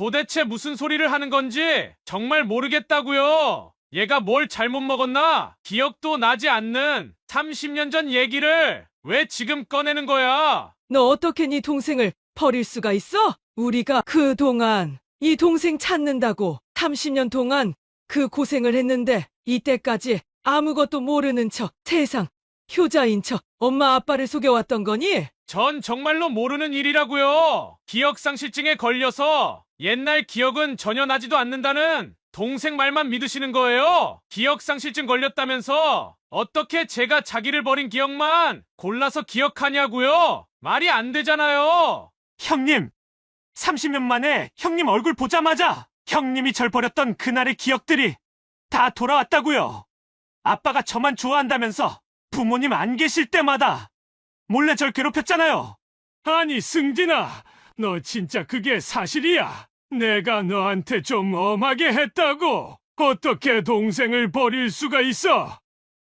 도대체 무슨 소리를 하는 건지 정말 모르겠다고요. 얘가 뭘 잘못 먹었나? 기억도 나지 않는 30년 전 얘기를 왜 지금 꺼내는 거야? 너 어떻게 네 동생을 버릴 수가 있어? 우리가 그동안 이 동생 찾는다고 30년 동안 그 고생을 했는데 이때까지 아무것도 모르는 척, 세상 효자인 척 엄마 아빠를 속여왔던 거니? 전 정말로 모르는 일이라고요. 기억상실증에 걸려서 옛날 기억은 전혀 나지도 않는다는 동생 말만 믿으시는 거예요. 기억상실증 걸렸다면서 어떻게 제가 자기를 버린 기억만 골라서 기억하냐고요? 말이 안 되잖아요. 형님, 30년 만에 형님 얼굴 보자마자 형님이 절 버렸던 그날의 기억들이 다 돌아왔다고요. 아빠가 저만 좋아한다면서 부모님 안 계실 때마다 몰래 절 괴롭혔잖아요. 아니, 승진아, 너 진짜 그게 사실이야? 내가 너한테 좀 엄하게 했다고. 어떻게 동생을 버릴 수가 있어?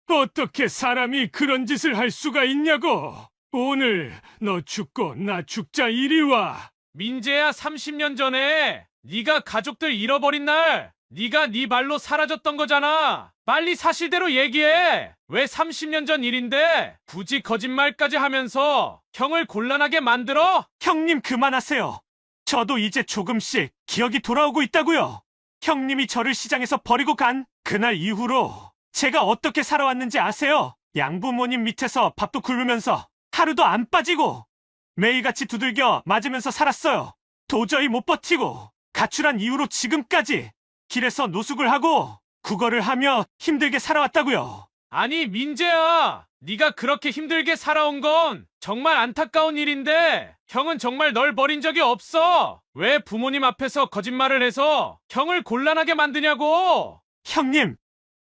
어떻게 사람이 그런 짓을 할 수가 있냐고. 오늘 너 죽고 나 죽자 이리 와. 민재야, 30년 전에 네가 가족들 잃어버린 날 네가 네 말로 사라졌던 거잖아. 빨리 사실대로 얘기해. 왜 30년 전 일인데 굳이 거짓말까지 하면서 형을 곤란하게 만들어? 형님 그만하세요. 저도 이제 조금씩 기억이 돌아오고 있다고요. 형님이 저를 시장에서 버리고 간 그날 이후로 제가 어떻게 살아왔는지 아세요? 양부모님 밑에서 밥도 굶으면서 하루도 안 빠지고 매일같이 두들겨 맞으면서 살았어요. 도저히 못 버티고 가출한 이후로 지금까지 길에서 노숙을 하고 구걸을 하며 힘들게 살아왔다고요. 아니, 민재야, 네가 그렇게 힘들게 살아온 건 정말 안타까운 일인데 형은 정말 널 버린 적이 없어. 왜 부모님 앞에서 거짓말을 해서 형을 곤란하게 만드냐고. 형님,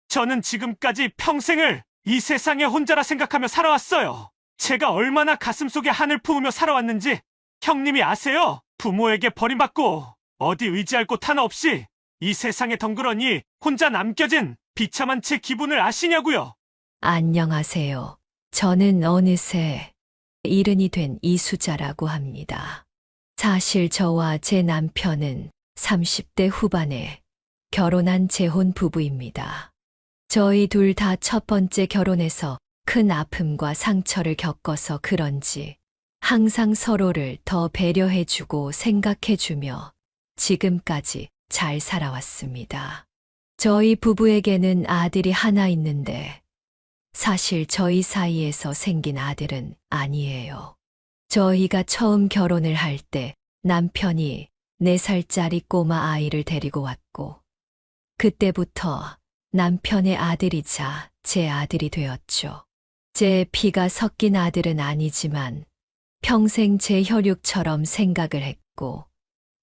저는 지금까지 평생을 이 세상에 혼자라 생각하며 살아왔어요. 제가 얼마나 가슴속에 한을 품으며 살아왔는지 형님이 아세요? 부모에게 버림받고 어디 의지할 곳 하나 없이 이 세상에 덩그러니 혼자 남겨진 비참한 제 기분을 아시냐고요? 안녕하세요. 저는 어느새 일흔이 된 이수자라고 합니다. 사실 저와 제 남편은 30대 후반에 결혼한 재혼 부부입니다. 저희 둘 다 첫 번째 결혼에서 큰 아픔과 상처를 겪어서 그런지 항상 서로를 더 배려해주고 생각해주며 지금까지 잘 살아왔습니다. 저희 부부에게는 아들이 하나 있는데 사실 저희 사이에서 생긴 아들은 아니에요. 저희가 처음 결혼을 할 때 남편이 4살짜리 꼬마 아이를 데리고 왔고 그때부터 남편의 아들이자 제 아들이 되었죠. 제 피가 섞인 아들은 아니지만 평생 제 혈육처럼 생각을 했고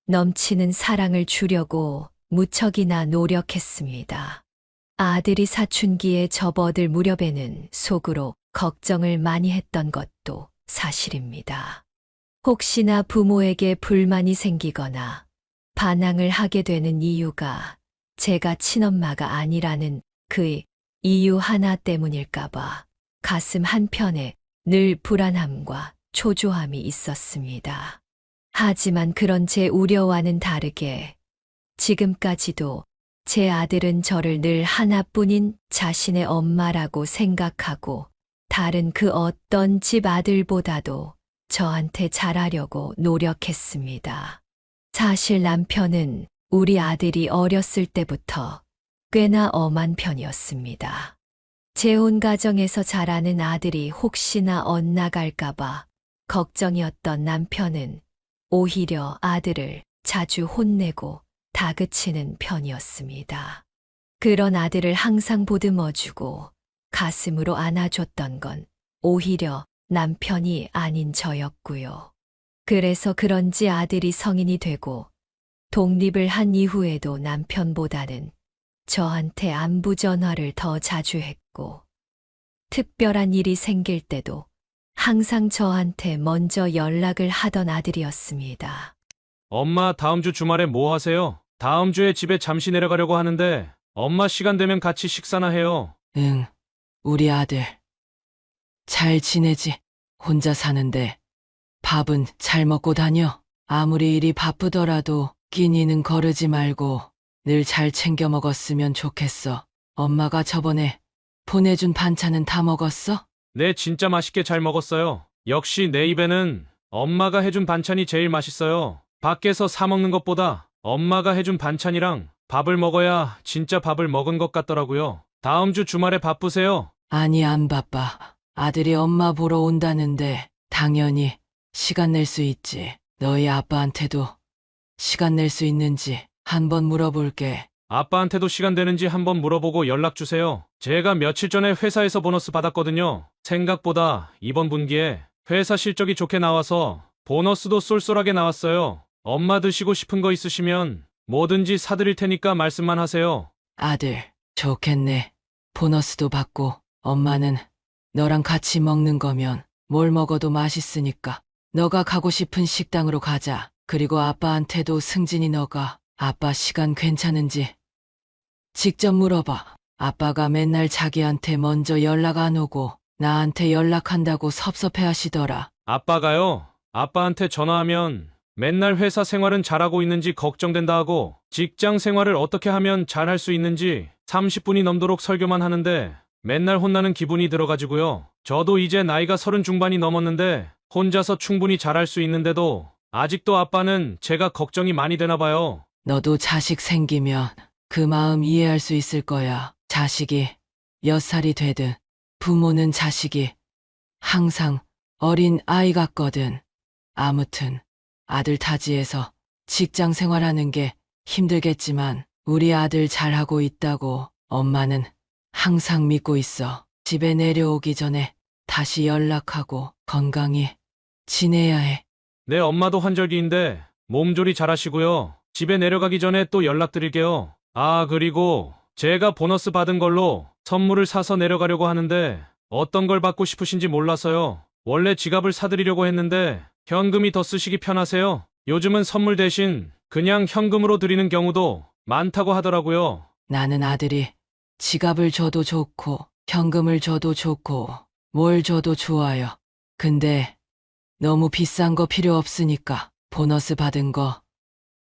넘치는 사랑을 주려고 무척이나 노력했습니다. 아들이 사춘기에 접어들 무렵에는 속으로 걱정을 많이 했던 것도 사실입니다. 혹시나 부모에게 불만이 생기거나 반항을 하게 되는 이유가 제가 친엄마가 아니라는 그 이유 하나 때문일까봐 가슴 한편에 늘 불안함과 초조함이 있었습니다. 하지만 그런 제 우려와는 다르게 지금까지도 제 아들은 저를 늘 하나뿐인 자신의 엄마라고 생각하고 다른 그 어떤 집 아들보다도 저한테 잘하려고 노력했습니다. 사실 남편은 우리 아들이 어렸을 때부터 꽤나 엄한 편이었습니다. 재혼 가정에서 자라는 아들이 혹시나 엇나갈까봐 걱정이었던 남편은 오히려 아들을 자주 혼내고 다그치는 편이었습니다. 그런 아들을 항상 보듬어주고 가슴으로 안아줬던 건 오히려 남편이 아닌 저였고요. 그래서 그런지 아들이 성인이 되고 독립을 한 이후에도 남편보다는 저한테 안부 전화를 더 자주 했고 특별한 일이 생길 때도 항상 저한테 먼저 연락을 하던 아들이었습니다. 엄마, 다음 주 주말에 뭐 하세요? 다음 주에 집에 잠시 내려가려고 하는데 엄마 시간 되면 같이 식사나 해요. 응, 우리 아들. 잘 지내지? 혼자 사는데 밥은 잘 먹고 다녀? 아무리 일이 바쁘더라도 끼니는 거르지 말고 늘 잘 챙겨 먹었으면 좋겠어. 엄마가 저번에 보내준 반찬은 다 먹었어? 네, 진짜 맛있게 잘 먹었어요. 역시 내 입에는 엄마가 해준 반찬이 제일 맛있어요. 밖에서 사 먹는 것보다 엄마가 해준 반찬이랑 밥을 먹어야 진짜 밥을 먹은 것 같더라고요. 다음 주 주말에 바쁘세요? 아니, 안 바빠. 아들이 엄마 보러 온다는데 당연히 시간 낼 수 있지. 너희 아빠한테도 시간 낼 수 있는지 한번 물어볼게. 아빠한테도 시간 되는지 한번 물어보고 연락 주세요. 제가 며칠 전에 회사에서 보너스 받았거든요. 생각보다 이번 분기에 회사 실적이 좋게 나와서 보너스도 쏠쏠하게 나왔어요. 엄마 드시고 싶은 거 있으시면 뭐든지 사드릴 테니까 말씀만 하세요. 아들, 좋겠네. 보너스도 받고 엄마는 너랑 같이 먹는 거면 뭘 먹어도 맛있으니까 너가 가고 싶은 식당으로 가자. 그리고 아빠한테도 승진이 너가 아빠 시간 괜찮은지 직접 물어봐. 아빠가 맨날 자기한테 먼저 연락 안 오고 나한테 연락한다고 섭섭해 하시더라. 아빠가요? 아빠한테 전화하면 맨날 회사 생활은 잘하고 있는지 걱정된다 하고 직장 생활을 어떻게 하면 잘할 수 있는지 30분이 넘도록 설교만 하는데 맨날 혼나는 기분이 들어가지고요. 저도 이제 나이가 30 중반이 넘었는데 혼자서 충분히 잘할 수 있는데도 아직도 아빠는 제가 걱정이 많이 되나 봐요. 너도 자식 생기면 그 마음 이해할 수 있을 거야. 자식이 몇 살이 되든 부모는 자식이 항상 어린 아이 같거든. 아무튼 아들 타지에서 직장 생활하는 게 힘들겠지만 우리 아들 잘하고 있다고 엄마는 항상 믿고 있어. 집에 내려오기 전에 다시 연락하고 건강히 지내야 해. 네, 엄마도 환절기인데 몸조리 잘하시고요. 집에 내려가기 전에 또 연락드릴게요. 아, 그리고 제가 보너스 받은 걸로 선물을 사서 내려가려고 하는데 어떤 걸 받고 싶으신지 몰라서요. 원래 지갑을 사드리려고 했는데 현금이 더 쓰시기 편하세요? 요즘은 선물 대신 그냥 현금으로 드리는 경우도 많다고 하더라고요. 나는 아들이 지갑을 줘도 좋고 현금을 줘도 좋고 뭘 줘도 좋아요. 근데 너무 비싼 거 필요 없으니까 보너스 받은 거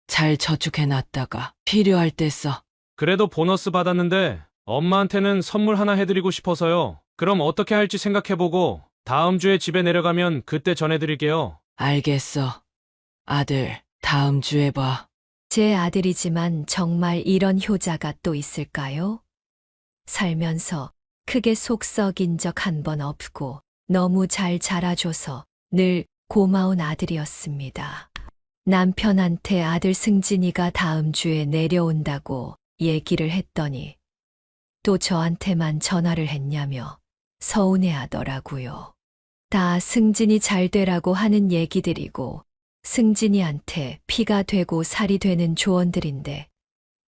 잘 저축해놨다가 필요할 때 써. 그래도 보너스 받았는데 엄마한테는 선물 하나 해드리고 싶어서요. 그럼 어떻게 할지 생각해보고 다음 주에 집에 내려가면 그때 전해드릴게요. 알겠어. 아들, 다음 주에 봐. 제 아들이지만 정말 이런 효자가 또 있을까요? 살면서 크게 속 썩인 적 한 번 없고 너무 잘 자라줘서 늘 고마운 아들이었습니다. 남편한테 아들 승진이가 다음 주에 내려온다고 얘기를 했더니 또 저한테만 전화를 했냐며 서운해 하더라고요. 다 승진이 잘 되라고 하는 얘기들이고 승진이한테 피가 되고 살이 되는 조언들인데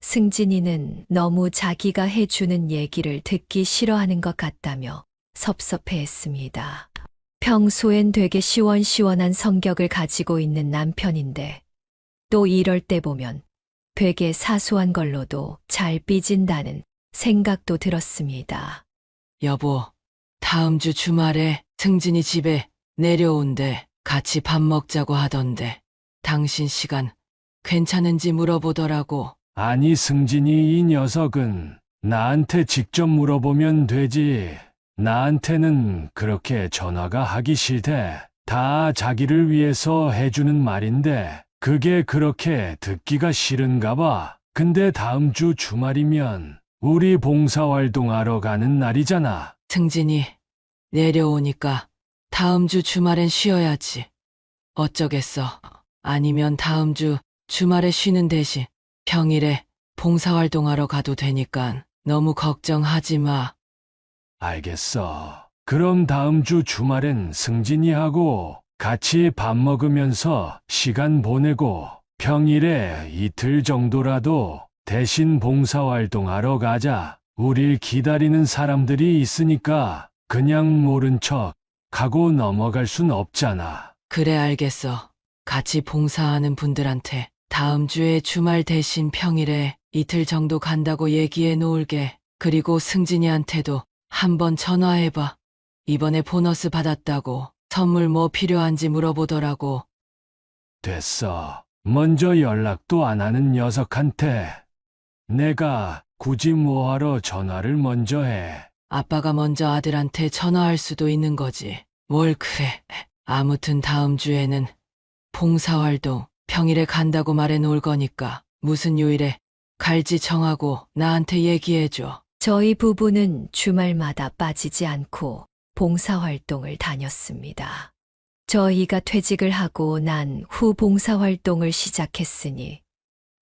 승진이는 너무 자기가 해주는 얘기를 듣기 싫어하는 것 같다며 섭섭해했습니다. 평소엔 되게 시원시원한 성격을 가지고 있는 남편인데 또 이럴 때 보면 되게 사소한 걸로도 잘 삐진다는 생각도 들었습니다. 여보, 다음 주 주말에 승진이 집에 내려온대. 같이 밥 먹자고 하던데 당신 시간 괜찮은지 물어보더라고. 아니, 승진이 이 녀석은 나한테 직접 물어보면 되지. 나한테는 그렇게 전화가 하기 싫대. 다 자기를 위해서 해주는 말인데 그게 그렇게 듣기가 싫은가 봐. 근데 다음 주 주말이면 우리 봉사활동하러 가는 날이잖아. 승진이 내려오니까 다음 주 주말엔 쉬어야지. 어쩌겠어. 아니면 다음 주 주말에 쉬는 대신 평일에 봉사활동하러 가도 되니까 너무 걱정하지 마. 알겠어. 그럼 다음 주 주말엔 승진이하고 같이 밥 먹으면서 시간 보내고 평일에 이틀 정도라도 대신 봉사활동하러 가자. 우릴 기다리는 사람들이 있으니까 그냥 모른 척 하고 넘어갈 순 없잖아. 그래, 알겠어. 같이 봉사하는 분들한테 다음 주에 주말 대신 평일에 이틀 정도 간다고 얘기해 놓을게. 그리고 승진이한테도 한번 전화해봐. 이번에 보너스 받았다고 선물 뭐 필요한지 물어보더라고. 됐어. 먼저 연락도 안 하는 녀석한테 내가 굳이 뭐하러 전화를 먼저 해. 아빠가 먼저 아들한테 전화할 수도 있는 거지. 뭘 그래. 아무튼 다음 주에는 봉사활동 평일에 간다고 말해 놓을 거니까 무슨 요일에 갈지 정하고 나한테 얘기해줘. 저희 부부는 주말마다 빠지지 않고 봉사활동을 다녔습니다. 저희가 퇴직을 하고 난 후 봉사활동을 시작했으니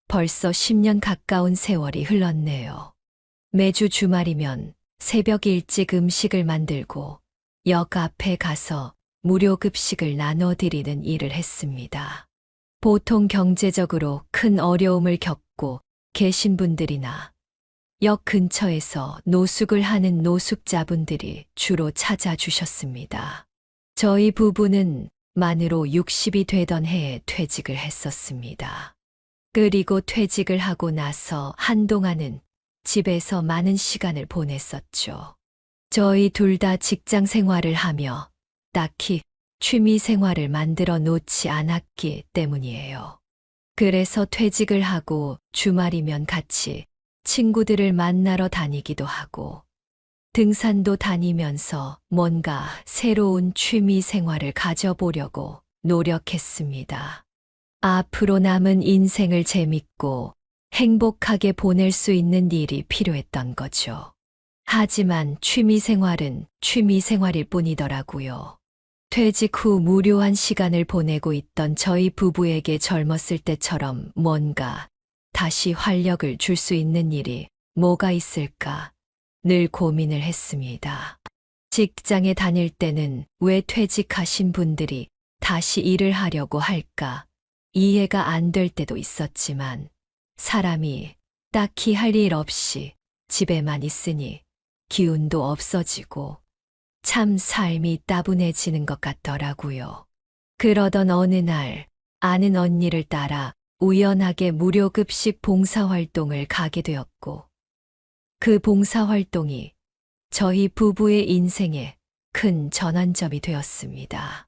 벌써 10년 가까운 세월이 흘렀네요. 매주 주말이면 새벽 일찍 음식을 만들고 역 앞에 가서 무료 급식을 나눠드리는 일을 했습니다. 보통 경제적으로 큰 어려움을 겪고 계신 분들이나 역 근처에서 노숙을 하는 노숙자분들이 주로 찾아주셨습니다. 저희 부부는 만으로 60이 되던 해에 퇴직을 했었습니다. 그리고 퇴직을 하고 나서 한동안은 집에서 많은 시간을 보냈었죠. 저희 둘 다 직장 생활을 하며 딱히 취미 생활을 만들어 놓지 않았기 때문이에요. 그래서 퇴직을 하고 주말이면 같이 친구들을 만나러 다니기도 하고 등산도 다니면서 뭔가 새로운 취미 생활을 가져보려고 노력했습니다. 앞으로 남은 인생을 재밌고 행복하게 보낼 수 있는 일이 필요했던 거죠. 하지만 취미 생활은 취미 생활일 뿐이더라고요. 퇴직 후 무료한 시간을 보내고 있던 저희 부부에게 젊었을 때처럼 뭔가 다시 활력을 줄 수 있는 일이 뭐가 있을까 늘 고민을 했습니다. 직장에 다닐 때는 왜 퇴직하신 분들이 다시 일을 하려고 할까 이해가 안 될 때도 있었지만 사람이 딱히 할 일 없이 집에만 있으니 기운도 없어지고 참 삶이 따분해지는 것 같더라고요. 그러던 어느 날 아는 언니를 따라 우연하게 무료 급식 봉사활동을 가게 되었고 그 봉사활동이 저희 부부의 인생에 큰 전환점이 되었습니다.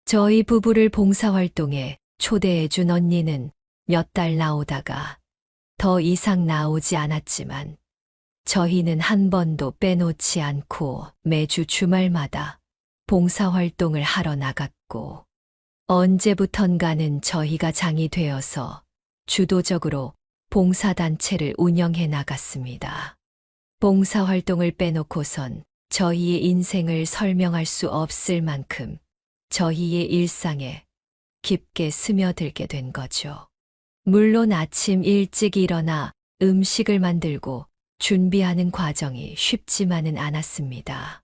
저희 부부를 봉사활동에 초대해준 언니는 몇 달 나오다가 더 이상 나오지 않았지만 저희는 한 번도 빼놓지 않고 매주 주말마다 봉사활동을 하러 나갔고 언제부턴가는 저희가 장이 되어서 주도적으로 봉사단체를 운영해 나갔습니다. 봉사활동을 빼놓고선 저희의 인생을 설명할 수 없을 만큼 저희의 일상에 깊게 스며들게 된 거죠. 물론 아침 일찍 일어나 음식을 만들고 준비하는 과정이 쉽지만은 않았습니다.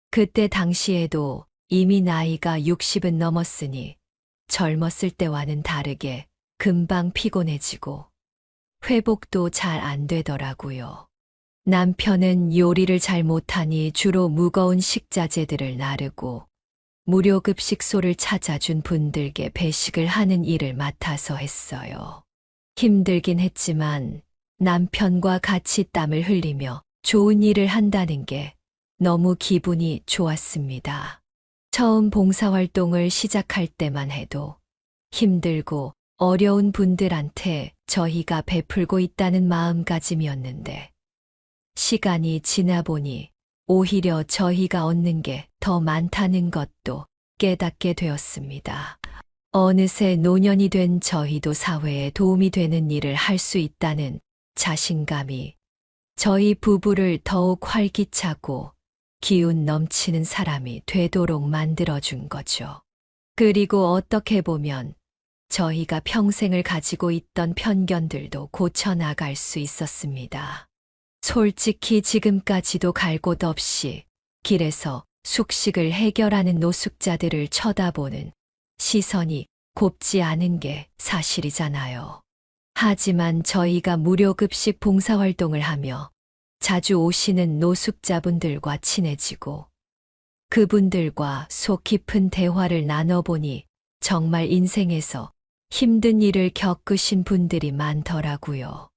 그때 당시에도 이미 나이가 60은 넘었으니 젊었을 때와는 다르게 금방 피곤해지고 회복도 잘 안 되더라고요. 남편은 요리를 잘 못하니 주로 무거운 식자재들을 나르고 무료 급식소를 찾아준 분들께 배식을 하는 일을 맡아서 했어요. 힘들긴 했지만 남편과 같이 땀을 흘리며 좋은 일을 한다는 게 너무 기분이 좋았습니다. 처음 봉사활동을 시작할 때만 해도 힘들고 어려운 분들한테 저희가 베풀고 있다는 마음가짐이었는데 시간이 지나 보니 오히려 저희가 얻는 게 더 많다는 것도 깨닫게 되었습니다. 어느새 노년이 된 저희도 사회에 도움이 되는 일을 할 수 있다는 자신감이 저희 부부를 더욱 활기차고 기운 넘치는 사람이 되도록 만들어준 거죠. 그리고 어떻게 보면 저희가 평생을 가지고 있던 편견들도 고쳐나갈 수 있었습니다. 솔직히 지금까지도 갈 곳 없이 길에서 숙식을 해결하는 노숙자들을 쳐다보는 시선이 곱지 않은 게 사실이잖아요. 하지만 저희가 무료 급식 봉사활동을 하며 자주 오시는 노숙자분들과 친해지고 그분들과 속 깊은 대화를 나눠보니 정말 인생에서 힘든 일을 겪으신 분들이 많더라고요.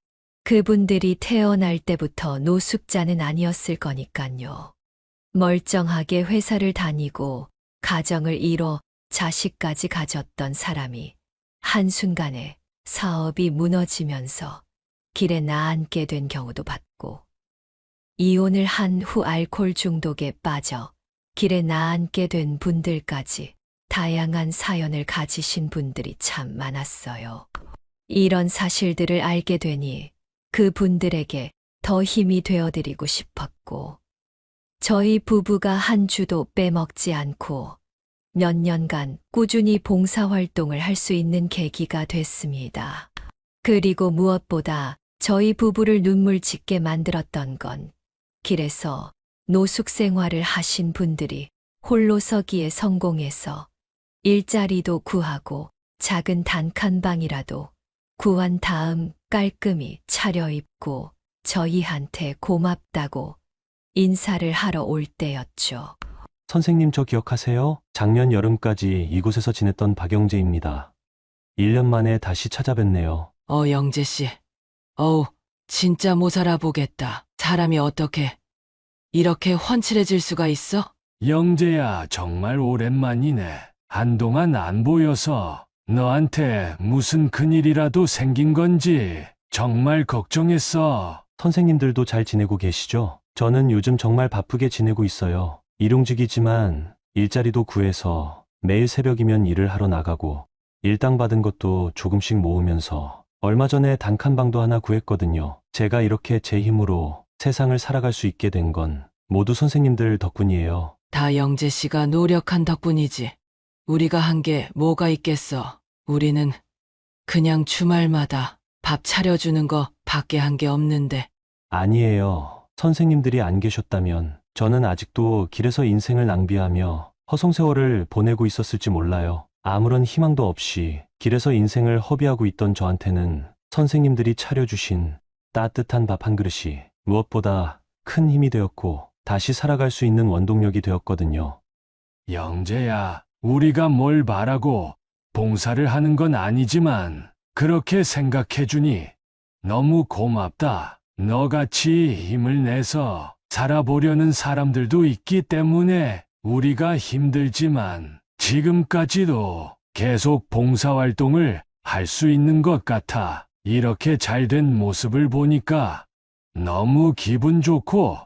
그분들이 태어날 때부터 노숙자는 아니었을 거니까요. 멀쩡하게 회사를 다니고 가정을 이뤄 자식까지 가졌던 사람이 한순간에 사업이 무너지면서 길에 나앉게 된 경우도 봤고, 이혼을 한 후 알코올 중독에 빠져 길에 나앉게 된 분들까지 다양한 사연을 가지신 분들이 참 많았어요. 이런 사실들을 알게 되니 그 분들에게 더 힘이 되어드리고 싶었고, 저희 부부가 한 주도 빼먹지 않고 몇 년간 꾸준히 봉사활동을 할 수 있는 계기가 됐습니다. 그리고 무엇보다 저희 부부를 눈물 짓게 만들었던 건 길에서 노숙 생활을 하신 분들이 홀로 서기에 성공해서 일자리도 구하고 작은 단칸방이라도 구한 다음 깔끔히 차려입고 저희한테 고맙다고 인사를 하러 올 때였죠. 선생님 저 기억하세요? 작년 여름까지 이곳에서 지냈던 박영재입니다. 1년 만에 다시 찾아뵙네요. 영재 씨. 어우, 진짜 못 살아보겠다. 사람이 어떻게 이렇게 훤칠해질 수가 있어? 영재야, 정말 오랜만이네. 한동안 안 보여서 너한테 무슨 큰일이라도 생긴 건지 정말 걱정했어. 선생님들도 잘 지내고 계시죠? 저는 요즘 정말 바쁘게 지내고 있어요. 일용직이지만 일자리도 구해서 매일 새벽이면 일을 하러 나가고 일당 받은 것도 조금씩 모으면서 얼마 전에 단칸방도 하나 구했거든요. 제가 이렇게 제 힘으로 세상을 살아갈 수 있게 된 건 모두 선생님들 덕분이에요. 다 영재 씨가 노력한 덕분이지. 우리가 한 게 뭐가 있겠어. 우리는 그냥 주말마다 밥 차려주는 거 밖에 한 게 없는데. 아니에요. 선생님들이 안 계셨다면 저는 아직도 길에서 인생을 낭비하며 허송세월을 보내고 있었을지 몰라요. 아무런 희망도 없이 길에서 인생을 허비하고 있던 저한테는 선생님들이 차려주신 따뜻한 밥 한 그릇이 무엇보다 큰 힘이 되었고 다시 살아갈 수 있는 원동력이 되었거든요. 영재야, 우리가 뭘 바라고 봉사를 하는 건 아니지만 그렇게 생각해주니 너무 고맙다. 너같이 힘을 내서 살아보려는 사람들도 있기 때문에 우리가 힘들지만 지금까지도 계속 봉사활동을 할 수 있는 것 같아. 이렇게 잘된 모습을 보니까 너무 기분 좋고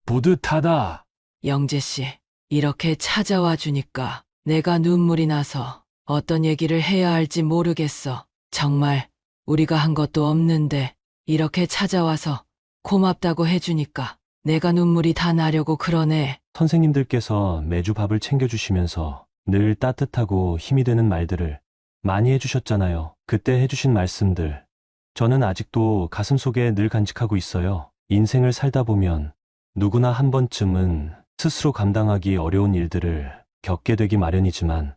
뿌듯하다. 영재 씨, 이렇게 찾아와 주니까 내가 눈물이 나서 어떤 얘기를 해야 할지 모르겠어. 정말 우리가 한 것도 없는데 이렇게 찾아와서 고맙다고 해주니까 내가 눈물이 다 나려고 그러네. 선생님들께서 매주 밥을 챙겨주시면서 늘 따뜻하고 힘이 되는 말들을 많이 해주셨잖아요. 그때 해주신 말씀들, 저는 아직도 가슴속에 늘 간직하고 있어요. 인생을 살다 보면 누구나 한 번쯤은 스스로 감당하기 어려운 일들을 겪게 되기 마련이지만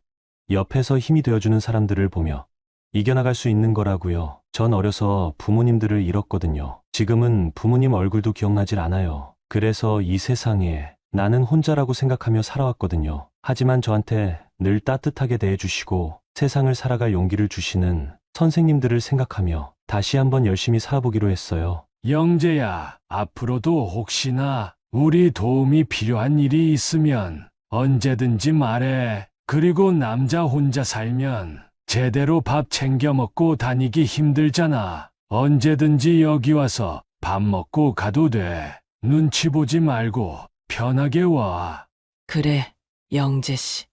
옆에서 힘이 되어주는 사람들을 보며 이겨나갈 수 있는 거라고요. 전 어려서 부모님들을 잃었거든요. 지금은 부모님 얼굴도 기억나질 않아요. 그래서 이 세상에 나는 혼자라고 생각하며 살아왔거든요. 하지만 저한테 늘 따뜻하게 대해주시고 세상을 살아갈 용기를 주시는 선생님들을 생각하며 다시 한번 열심히 살아보기로 했어요. 영재야, 앞으로도 혹시나 우리 도움이 필요한 일이 있으면 언제든지 말해. 그리고 남자 혼자 살면 제대로 밥 챙겨 먹고 다니기 힘들잖아. 언제든지 여기 와서 밥 먹고 가도 돼. 눈치 보지 말고 편하게 와. 그래, 영재 씨.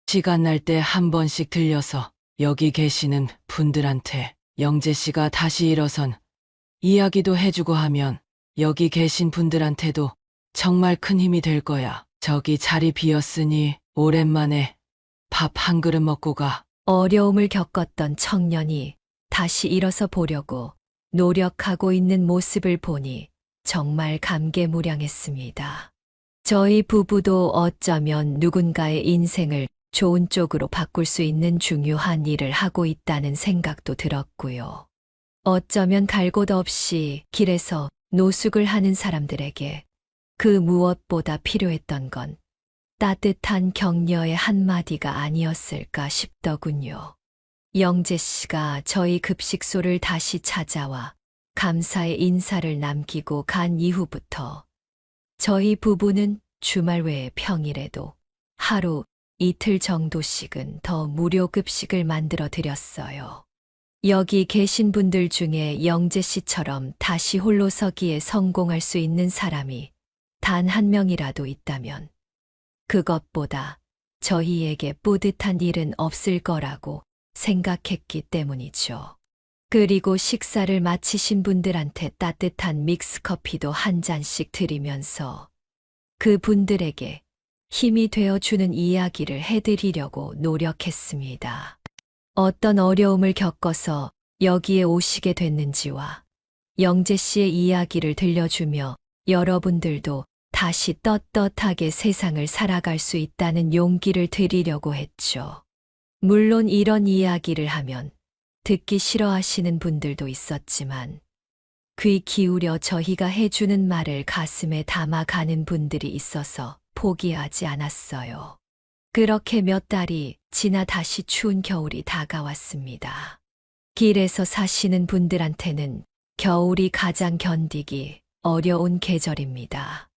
시간 날 때 한 번씩 들려서 여기 계시는 분들한테 영재 씨가 다시 일어선 이야기도 해주고 하면 여기 계신 분들한테도 정말 큰 힘이 될 거야. 저기 자리 비었으니 오랜만에 밥 한 그릇 먹고 가. 어려움을 겪었던 청년이 다시 일어서 보려고 노력하고 있는 모습을 보니 정말 감개무량했습니다. 저희 부부도 어쩌면 누군가의 인생을 좋은 쪽으로 바꿀 수 있는 중요한 일을 하고 있다는 생각도 들었고요. 어쩌면 갈 곳 없이 길에서 노숙을 하는 사람들에게 그 무엇보다 필요했던 건 따뜻한 격려의 한마디가 아니었을까 싶더군요. 영재 씨가 저희 급식소를 다시 찾아와 감사의 인사를 남기고 간 이후부터 저희 부부는 주말 외에 평일에도 하루 이틀 정도씩은 더 무료 급식을 만들어 드렸어요. 여기 계신 분들 중에 영재 씨처럼 다시 홀로 서기에 성공할 수 있는 사람이 단 한 명이라도 있다면 그것보다 저희에게 뿌듯한 일은 없을 거라고 생각했기 때문이죠. 그리고 식사를 마치신 분들한테 따뜻한 믹스커피도 한 잔씩 드리면서 그 분들에게 힘이 되어주는 이야기를 해드리려고 노력했습니다. 어떤 어려움을 겪어서 여기에 오시게 됐는지와 영재 씨의 이야기를 들려주며 여러분들도 다시 떳떳하게 세상을 살아갈 수 있다는 용기를 드리려고 했죠. 물론 이런 이야기를 하면 듣기 싫어하시는 분들도 있었지만 귀 기울여 저희가 해주는 말을 가슴에 담아가는 분들이 있어서 포기하지 않았어요. 그렇게 몇 달이 지나 다시 추운 겨울이 다가왔습니다. 길에서 사시는 분들한테는 겨울이 가장 견디기 어려운 계절입니다.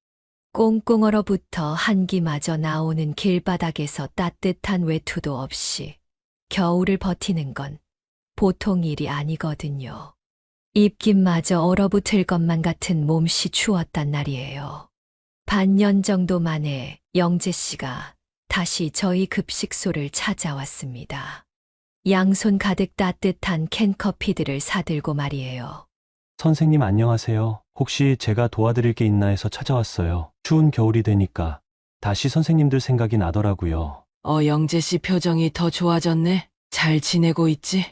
꽁꽁 얼어붙어 한기마저 나오는 길바닥에서 따뜻한 외투도 없이 겨울을 버티는 건 보통 일이 아니거든요. 입김마저 얼어붙을 것만 같은 몸씨 추웠단 날이에요. 반년 정도 만에 영재 씨가 다시 저희 급식소를 찾아왔습니다. 양손 가득 따뜻한 캔커피들을 사들고 말이에요. 선생님 안녕하세요. 혹시 제가 도와드릴 게 있나 해서 찾아왔어요. 추운 겨울이 되니까 다시 선생님들 생각이 나더라고요. 영재 씨 표정이 더 좋아졌네. 잘 지내고 있지?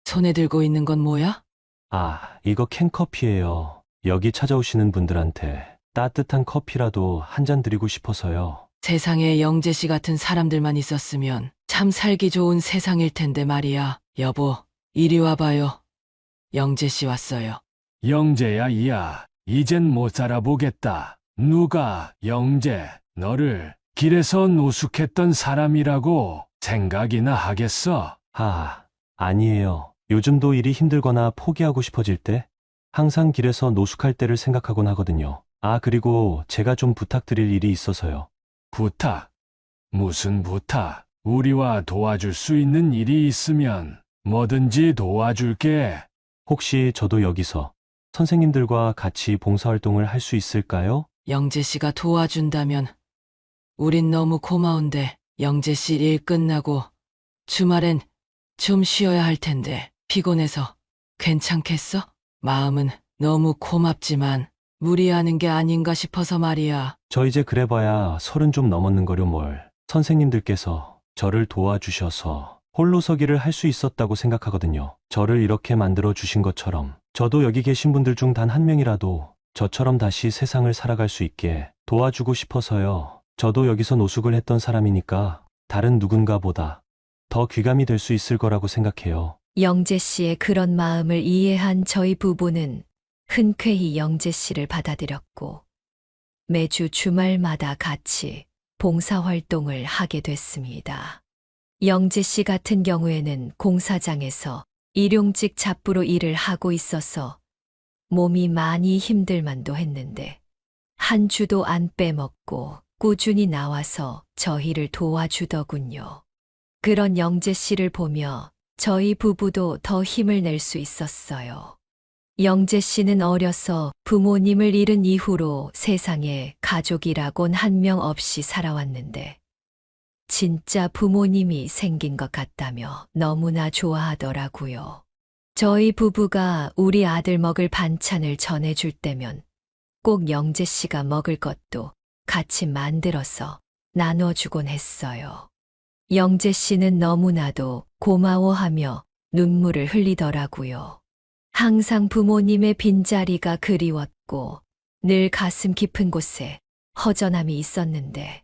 손에 들고 있는 건 뭐야? 아, 이거 캔커피예요. 여기 찾아오시는 분들한테 따뜻한 커피라도 한 잔 드리고 싶어서요. 세상에 영재 씨 같은 사람들만 있었으면 참 살기 좋은 세상일 텐데 말이야. 여보, 이리 와봐요. 영재 씨 왔어요. 영재야, 이야. 이젠 못 살아보겠다. 누가, 영재, 너를 길에서 노숙했던 사람이라고 생각이나 하겠어? 아니에요. 요즘도 일이 힘들거나 포기하고 싶어질 때 항상 길에서 노숙할 때를 생각하곤 하거든요. 그리고 제가 좀 부탁드릴 일이 있어서요. 부탁? 무슨 부탁? 우리와 도와줄 수 있는 일이 있으면 뭐든지 도와줄게. 혹시 저도 여기서 선생님들과 같이 봉사활동을 할 수 있을까요? 영재 씨가 도와준다면 우린 너무 고마운데 영재 씨 일 끝나고 주말엔 좀 쉬어야 할 텐데 피곤해서 괜찮겠어? 마음은 너무 고맙지만 무리하는 게 아닌가 싶어서 말이야. 저 이제 그래봐야 30 좀 넘었는 거려 뭘. 선생님들께서 저를 도와주셔서 홀로 서기를 할 수 있었다고 생각하거든요. 저를 이렇게 만들어 주신 것처럼 저도 여기 계신 분들 중 단 한 명이라도 저처럼 다시 세상을 살아갈 수 있게 도와주고 싶어서요. 저도 여기서 노숙을 했던 사람이니까 다른 누군가보다 더 귀감이 될 수 있을 거라고 생각해요. 영재 씨의 그런 마음을 이해한 저희 부부는 흔쾌히 영재 씨를 받아들였고 매주 주말마다 같이 봉사활동을 하게 됐습니다. 영재 씨 같은 경우에는 공사장에서 일용직 잡부로 일을 하고 있어서 몸이 많이 힘들만도 했는데 한 주도 안 빼먹고 꾸준히 나와서 저희를 도와주더군요. 그런 영재 씨를 보며 저희 부부도 더 힘을 낼 수 있었어요. 영재 씨는 어려서 부모님을 잃은 이후로 세상에 가족이라곤 한 명 없이 살아왔는데 진짜 부모님이 생긴 것 같다며 너무나 좋아하더라고요. 저희 부부가 우리 아들 먹을 반찬을 전해줄 때면 꼭 영재 씨가 먹을 것도 같이 만들어서 나눠주곤 했어요. 영재 씨는 너무나도 고마워하며 눈물을 흘리더라고요. 항상 부모님의 빈자리가 그리웠고 늘 가슴 깊은 곳에 허전함이 있었는데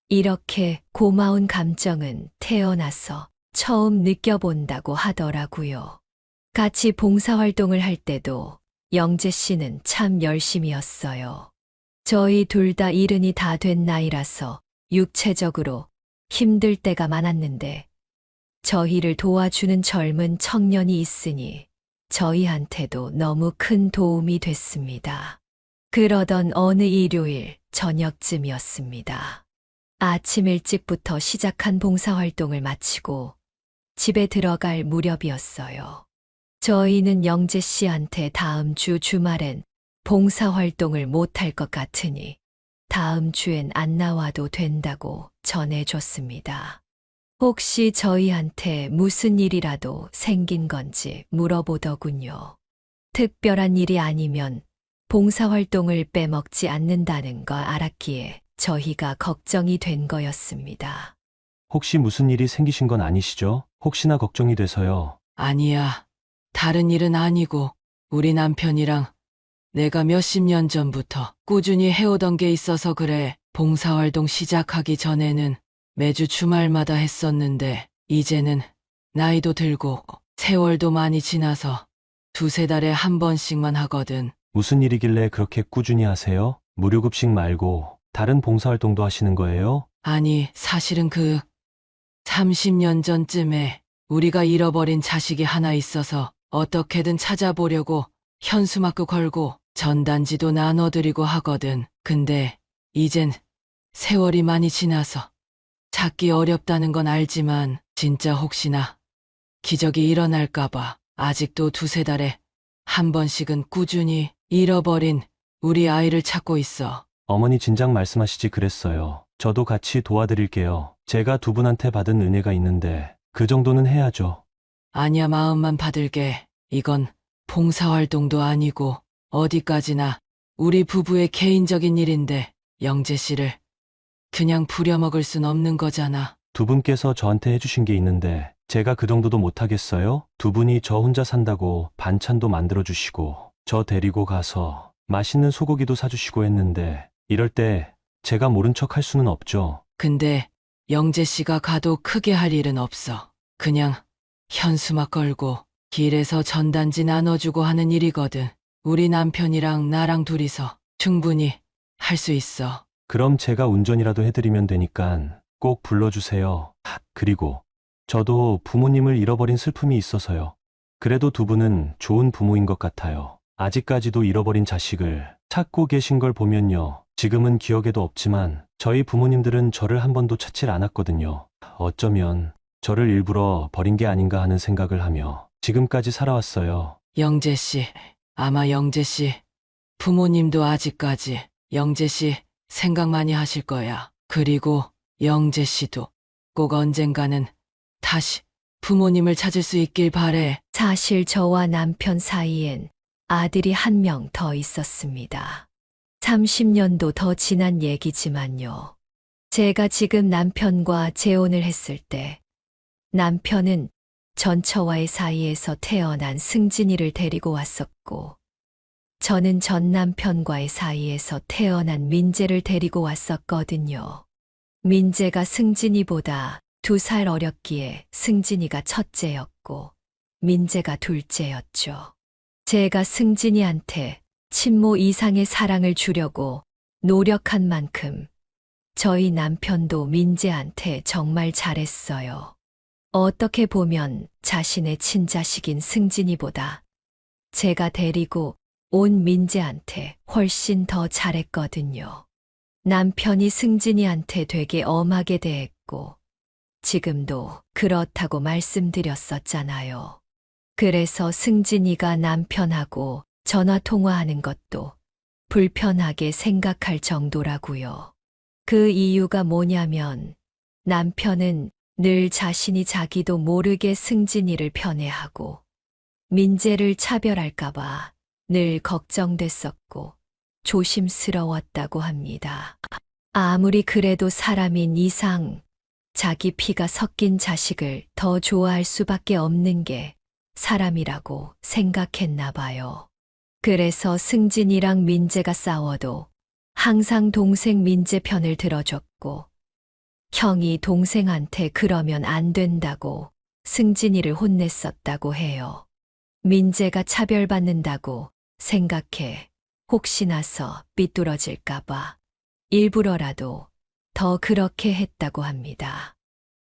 이렇게 고마운 감정은 태어나서 처음 느껴본다고 하더라고요. 같이 봉사활동을 할 때도 영재 씨는 참 열심이었어요. 저희 둘 다 이른이 다 된 나이라서 육체적으로 힘들 때가 많았는데 저희를 도와주는 젊은 청년이 있으니 저희한테도 너무 큰 도움이 됐습니다. 그러던 어느 일요일 저녁쯤이었습니다. 아침 일찍부터 시작한 봉사활동을 마치고 집에 들어갈 무렵이었어요. 저희는 영재 씨한테 다음 주 주말엔 봉사활동을 못할 것 같으니 다음 주엔 안 나와도 된다고 전해줬습니다. 혹시 저희한테 무슨 일이라도 생긴 건지 물어보더군요. 특별한 일이 아니면 봉사활동을 빼먹지 않는다는 걸 알았기에 저희가 걱정이 된 거였습니다. 혹시 무슨 일이 생기신 건 아니시죠? 혹시나 걱정이 돼서요. 아니야. 다른 일은 아니고 우리 남편이랑 내가 몇십 년 전부터 꾸준히 해오던 게 있어서 그래. 봉사활동 시작하기 전에는 매주 주말마다 했었는데 이제는 나이도 들고 세월도 많이 지나서 두세 달에 한 번씩만 하거든. 무슨 일이길래 그렇게 꾸준히 하세요? 무료급식 말고 다른 봉사활동도 하시는 거예요? 아니, 사실은 30년 전쯤에 우리가 잃어버린 자식이 하나 있어서 어떻게든 찾아보려고 현수막도 걸고 전단지도 나눠드리고 하거든. 근데 이젠 세월이 많이 지나서 찾기 어렵다는 건 알지만 진짜 혹시나 기적이 일어날까봐 아직도 두세 달에 한 번씩은 꾸준히 잃어버린 우리 아이를 찾고 있어. 어머니 진작 말씀하시지 그랬어요. 저도 같이 도와드릴게요. 제가 두 분한테 받은 은혜가 있는데 그 정도는 해야죠. 아니야, 마음만 받을게. 이건 봉사활동도 아니고 어디까지나 우리 부부의 개인적인 일인데 영재 씨를 그냥 부려먹을 순 없는 거잖아. 두 분께서 저한테 해주신 게 있는데 제가 그 정도도 못하겠어요? 두 분이 저 혼자 산다고 반찬도 만들어주시고 저 데리고 가서 맛있는 소고기도 사주시고 했는데 이럴 때 제가 모른 척 할 수는 없죠. 근데 영재 씨가 가도 크게 할 일은 없어. 그냥 현수막 걸고 길에서 전단지 나눠주고 하는 일이거든. 우리 남편이랑 나랑 둘이서 충분히 할 수 있어. 그럼 제가 운전이라도 해드리면 되니까 꼭 불러주세요. 그리고 저도 부모님을 잃어버린 슬픔이 있어서요. 그래도 두 분은 좋은 부모인 것 같아요. 아직까지도 잃어버린 자식을 찾고 계신 걸 보면요. 지금은 기억에도 없지만 저희 부모님들은 저를 한 번도 찾질 않았거든요. 어쩌면 저를 일부러 버린 게 아닌가 하는 생각을 하며 지금까지 살아왔어요. 영재 씨, 아마 영재 씨 부모님도 아직까지 영재 씨 생각 많이 하실 거야. 그리고 영재 씨도 꼭 언젠가는 다시 부모님을 찾을 수 있길 바래. 사실 저와 남편 사이엔 아들이 한 명 더 있었습니다. 30년도 더 지난 얘기지만요. 제가 지금 남편과 재혼을 했을 때 남편은 전처와의 사이에서 태어난 승진이를 데리고 왔었고 저는 전 남편과의 사이에서 태어난 민재를 데리고 왔었거든요. 민재가 승진이보다 2살 어렸기에 승진이가 첫째였고 민재가 둘째였죠. 제가 승진이한테 친모 이상의 사랑을 주려고 노력한 만큼 저희 남편도 민재한테 정말 잘했어요. 어떻게 보면 자신의 친자식인 승진이보다 제가 데리고 온 민재한테 훨씬 더 잘했거든요. 남편이 승진이한테 되게 엄하게 대했고 지금도 그렇다고 말씀드렸었잖아요. 그래서 승진이가 남편하고 전화 통화하는 것도 불편하게 생각할 정도라고요. 그 이유가 뭐냐면 남편은 늘 자신이 자기도 모르게 승진이를 편애하고 민재를 차별할까봐 늘 걱정됐었고 조심스러웠다고 합니다. 아무리 그래도 사람인 이상 자기 피가 섞인 자식을 더 좋아할 수밖에 없는 게 사람이라고 생각했나 봐요. 그래서 승진이랑 민재가 싸워도 항상 동생 민재 편을 들어줬고 형이 동생한테 그러면 안 된다고 승진이를 혼냈었다고 해요. 민재가 차별받는다고 생각해 혹시나서 삐뚤어질까봐 일부러라도 더 그렇게 했다고 합니다.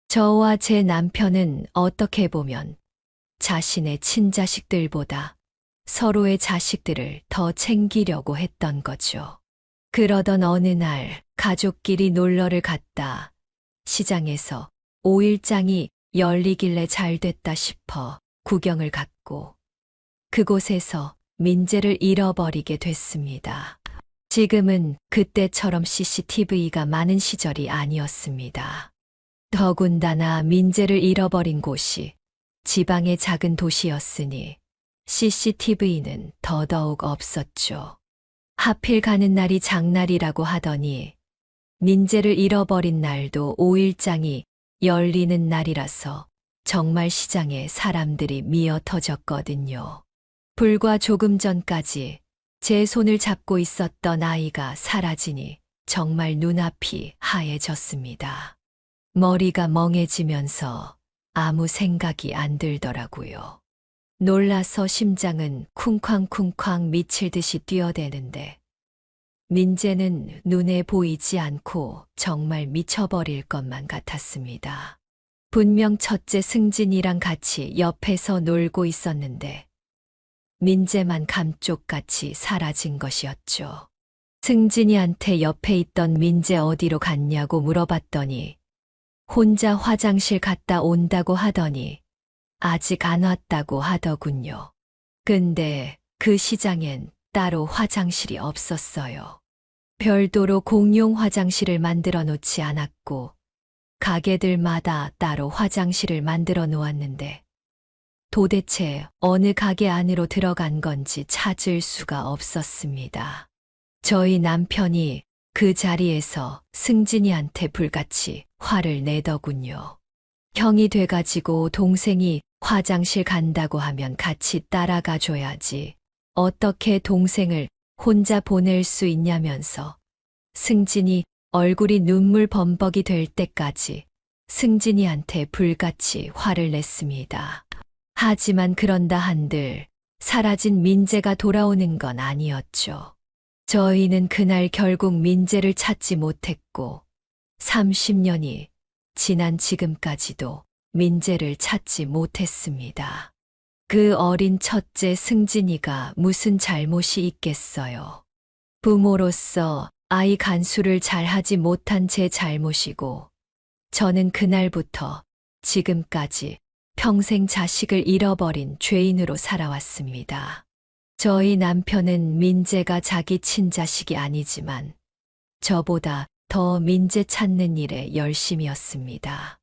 저와 제 남편은 어떻게 보면 자신의 친자식들보다 서로의 자식들을 더 챙기려고 했던 거죠. 그러던 어느 날 가족끼리 놀러를 갔다 시장에서 오일장이 열리길래 잘 됐다 싶어 구경을 갔고 그곳에서 민재를 잃어버리게 됐습니다. 지금은 그때처럼 CCTV가 많은 시절이 아니었습니다. 더군다나 민재를 잃어버린 곳이 지방의 작은 도시였으니 CCTV는 더더욱 없었죠. 하필 가는 날이 장날이라고 하더니 민재를 잃어버린 날도 5일장이 열리는 날이라서 정말 시장에 사람들이 미어 터졌거든요. 불과 조금 전까지 제 손을 잡고 있었던 아이가 사라지니 정말 눈앞이 하얘졌습니다. 머리가 멍해지면서 아무 생각이 안 들더라고요. 놀라서 심장은 쿵쾅쿵쾅 미칠 듯이 뛰어대는데 민재는 눈에 보이지 않고 정말 미쳐버릴 것만 같았습니다. 분명 첫째 승진이랑 같이 옆에서 놀고 있었는데 민재만 감쪽같이 사라진 것이었죠. 승진이한테 옆에 있던 민재 어디로 갔냐고 물어봤더니 혼자 화장실 갔다 온다고 하더니 아직 안 왔다고 하더군요. 근데 그 시장엔 따로 화장실이 없었어요. 별도로 공용 화장실을 만들어 놓지 않았고 가게들마다 따로 화장실을 만들어 놓았는데 도대체 어느 가게 안으로 들어간 건지 찾을 수가 없었습니다. 저희 남편이 그 자리에서 승진이한테 불같이 화를 내더군요. 형이 돼가지고 동생이 화장실 간다고 하면 같이 따라가 줘야지. 어떻게 동생을 혼자 보낼 수 있냐면서 승진이 얼굴이 눈물 범벅이 될 때까지 승진이한테 불같이 화를 냈습니다. 하지만 그런다 한들 사라진 민재가 돌아오는 건 아니었죠. 저희는 그날 결국 민재를 찾지 못했고 30년이 지난 지금까지도 민재를 찾지 못했습니다. 그 어린 첫째 승진이가 무슨 잘못이 있겠어요. 부모로서 아이 간수를 잘하지 못한 제 잘못이고 저는 그날부터 지금까지 평생 자식을 잃어버린 죄인으로 살아왔습니다. 저희 남편은 민재가 자기 친자식이 아니지만 저보다 더 민재 찾는 일에 열심이었습니다.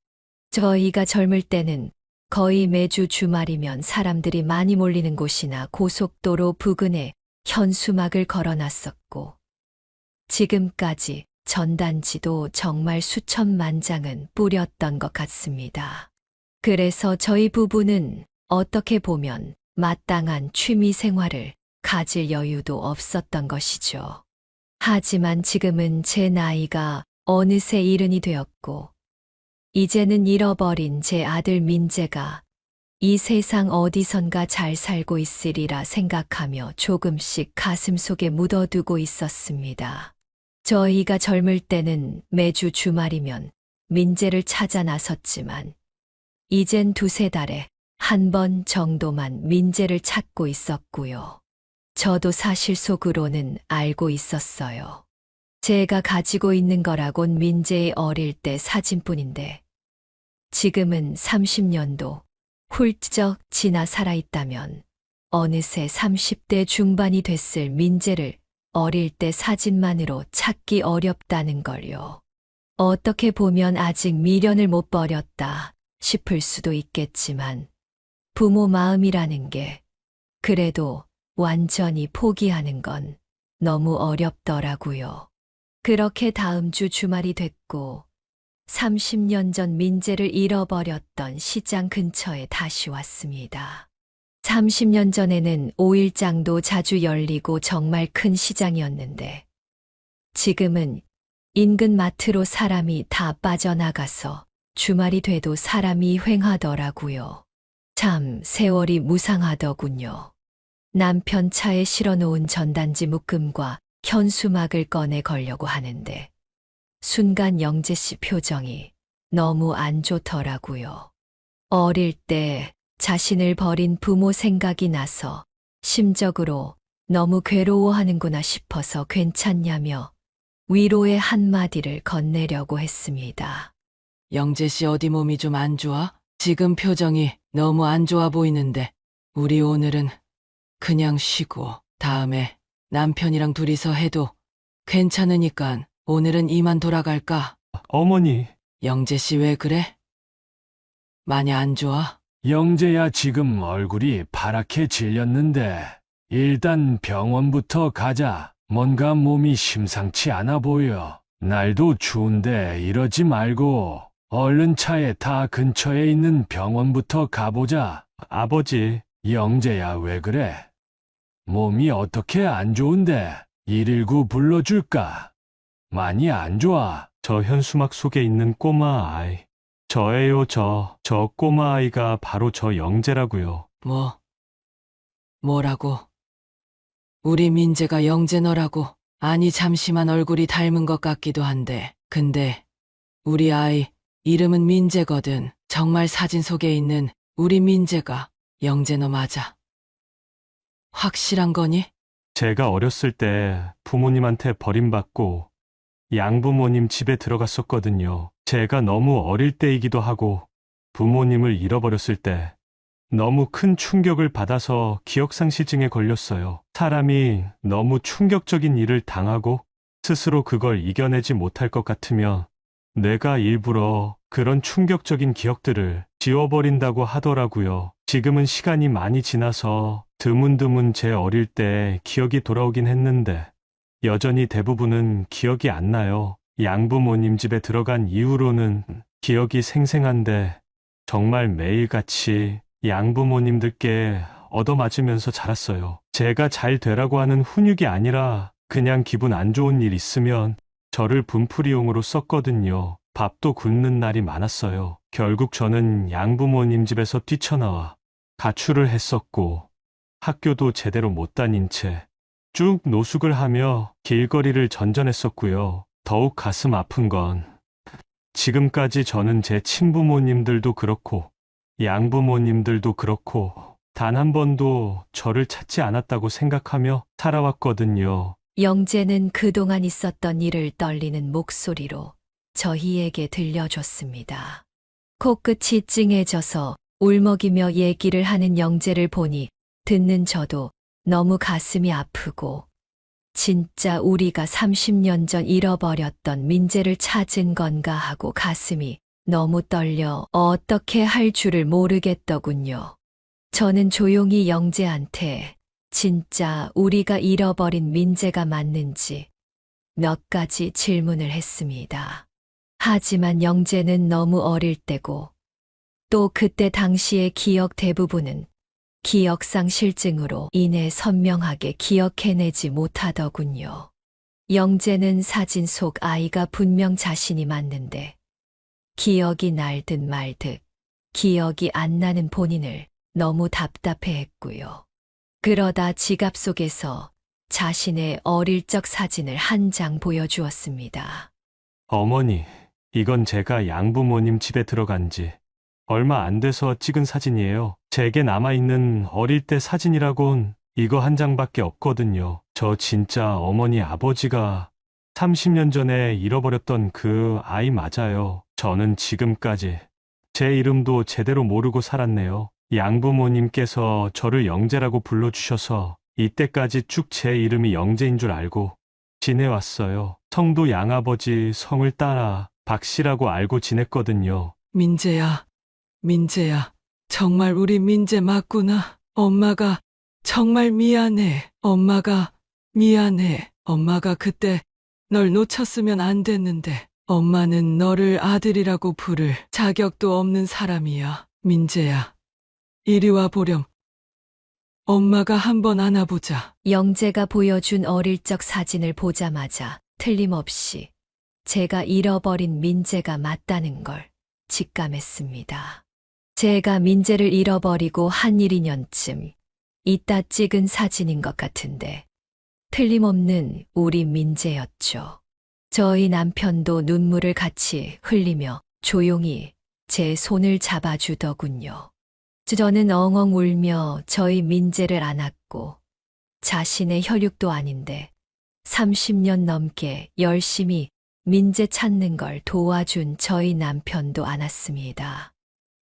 저희가 젊을 때는 거의 매주 주말이면 사람들이 많이 몰리는 곳이나 고속도로 부근에 현수막을 걸어놨었고 지금까지 전단지도 정말 수천만 장은 뿌렸던 것 같습니다. 그래서 저희 부부는 어떻게 보면 마땅한 취미 생활을 가질 여유도 없었던 것이죠. 하지만 지금은 제 나이가 어느새 70이 되었고 이제는 잃어버린 제 아들 민재가 이 세상 어디선가 잘 살고 있으리라 생각하며 조금씩 가슴속에 묻어두고 있었습니다. 저희가 젊을 때는 매주 주말이면 민재를 찾아 나섰지만 이젠 두세 달에 한 번 정도만 민재를 찾고 있었고요. 저도 사실 속으로는 알고 있었어요. 제가 가지고 있는 거라곤 민재의 어릴 때 사진뿐인데 지금은 30년도 훌쩍 지나 살아있다면 어느새 30대 중반이 됐을 민재를 어릴 때 사진만으로 찾기 어렵다는 걸요. 어떻게 보면 아직 미련을 못 버렸다 싶을 수도 있겠지만 부모 마음이라는 게 그래도 완전히 포기하는 건 너무 어렵더라고요. 그렇게 다음 주 주말이 됐고 30년 전 민재를 잃어버렸던 시장 근처에 다시 왔습니다. 30년 전에는 5일장도 자주 열리고 정말 큰 시장이었는데 지금은 인근 마트로 사람이 다 빠져나가서 주말이 돼도 사람이 횡하더라고요. 참 세월이 무상하더군요. 남편 차에 실어놓은 전단지 묶음과 현수막을 꺼내 걸려고 하는데 순간 영재 씨 표정이 너무 안 좋더라고요. 어릴 때 자신을 버린 부모 생각이 나서 심적으로 너무 괴로워하는구나 싶어서 괜찮냐며 위로의 한마디를 건네려고 했습니다. 영재 씨 어디 몸이 좀 안 좋아? 지금 표정이 너무 안 좋아 보이는데 우리 오늘은 그냥 쉬고 다음에 남편이랑 둘이서 해도 괜찮으니까 오늘은 이만 돌아갈까? 어머니, 영재 씨 왜 그래? 많이 안 좋아? 영재야 지금 얼굴이 파랗게 질렸는데 일단 병원부터 가자. 뭔가 몸이 심상치 않아 보여. 날도 추운데 이러지 말고 얼른 차에 타 근처에 있는 병원부터 가보자. 아버지, 영재야 왜 그래? 몸이 어떻게 안 좋은데 119 불러줄까? 많이 안 좋아. 저 현수막 속에 있는 꼬마 아이. 저예요, 저 꼬마 아이가 바로 저 영재라고요. 뭐라고? 우리 민재가 영재 너라고? 아니 잠시만 얼굴이 닮은 것 같기도 한데 근데 우리 아이 이름은 민재거든. 정말 사진 속에 있는 우리 민재가 영재 너 맞아? 확실한 거니? 제가 어렸을 때 부모님한테 버림받고 양부모님 집에 들어갔었거든요. 제가 너무 어릴 때이기도 하고 부모님을 잃어버렸을 때 너무 큰 충격을 받아서 기억상실증에 걸렸어요. 사람이 너무 충격적인 일을 당하고 스스로 그걸 이겨내지 못할 것 같으면 뇌가 일부러 그런 충격적인 기억들을 지워버린다고 하더라고요. 지금은 시간이 많이 지나서 드문드문 제 어릴 때 기억이 돌아오긴 했는데 여전히 대부분은 기억이 안 나요. 양부모님 집에 들어간 이후로는 기억이 생생한데 정말 매일같이 양부모님들께 얻어맞으면서 자랐어요. 제가 잘 되라고 하는 훈육이 아니라 그냥 기분 안 좋은 일 있으면 저를 분풀이용으로 썼거든요. 밥도 굶는 날이 많았어요. 결국 저는 양부모님 집에서 뛰쳐나와 가출을 했었고 학교도 제대로 못 다닌 채 쭉 노숙을 하며 길거리를 전전했었고요. 더욱 가슴 아픈 건 지금까지 저는 제 친부모님들도 그렇고 양부모님들도 그렇고 단 한 번도 저를 찾지 않았다고 생각하며 살아왔거든요. 영재는 그동안 있었던 일을 떨리는 목소리로 저희에게 들려줬습니다. 코끝이 찡해져서 울먹이며 얘기를 하는 영재를 보니 듣는 저도 너무 가슴이 아프고 진짜 우리가 30년 전 잃어버렸던 민재를 찾은 건가 하고 가슴이 너무 떨려 어떻게 할 줄을 모르겠더군요. 저는 조용히 영재한테 진짜 우리가 잃어버린 민재가 맞는지 몇 가지 질문을 했습니다. 하지만 영재는 너무 어릴 때고 또 그때 당시의 기억 대부분은 기억상실증으로 인해 선명하게 기억해내지 못하더군요. 영재는 사진 속 아이가 분명 자신이 맞는데 기억이 날듯 말듯 기억이 안 나는 본인을 너무 답답해했고요. 그러다 지갑 속에서 자신의 어릴 적 사진을 한 장 보여주었습니다. 어머니, 이건 제가 양부모님 집에 들어간 지 얼마 안 돼서 찍은 사진이에요. 제게 남아있는 어릴 때 사진이라곤 이거 한 장밖에 없거든요. 저 진짜 어머니 아버지가 30년 전에 잃어버렸던 그 아이 맞아요. 저는 지금까지 제 이름도 제대로 모르고 살았네요. 양부모님께서 저를 영재라고 불러주셔서 이때까지 쭉 제 이름이 영재인 줄 알고 지내왔어요. 성도 양아버지 성을 따라 박씨라고 알고 지냈거든요. 민재야, 정말 우리 민재 맞구나. 엄마가 정말 미안해. 엄마가 그때 널 놓쳤으면 안 됐는데 엄마는 너를 아들이라고 부를 자격도 없는 사람이야. 민재야, 이리 와 보렴. 엄마가 한번 안아보자. 영재가 보여준 어릴 적 사진을 보자마자 틀림없이 제가 잃어버린 민재가 맞다는 걸 직감했습니다. 제가 민재를 잃어버리고 한 1~2년쯤 있다 찍은 사진인 것 같은데 틀림없는 우리 민재였죠. 저희 남편도 눈물을 같이 흘리며 조용히 제 손을 잡아주더군요. 저는 엉엉 울며 저희 민재를 안았고 자신의 혈육도 아닌데 30년 넘게 열심히 민재 찾는 걸 도와준 저희 남편도 안았습니다.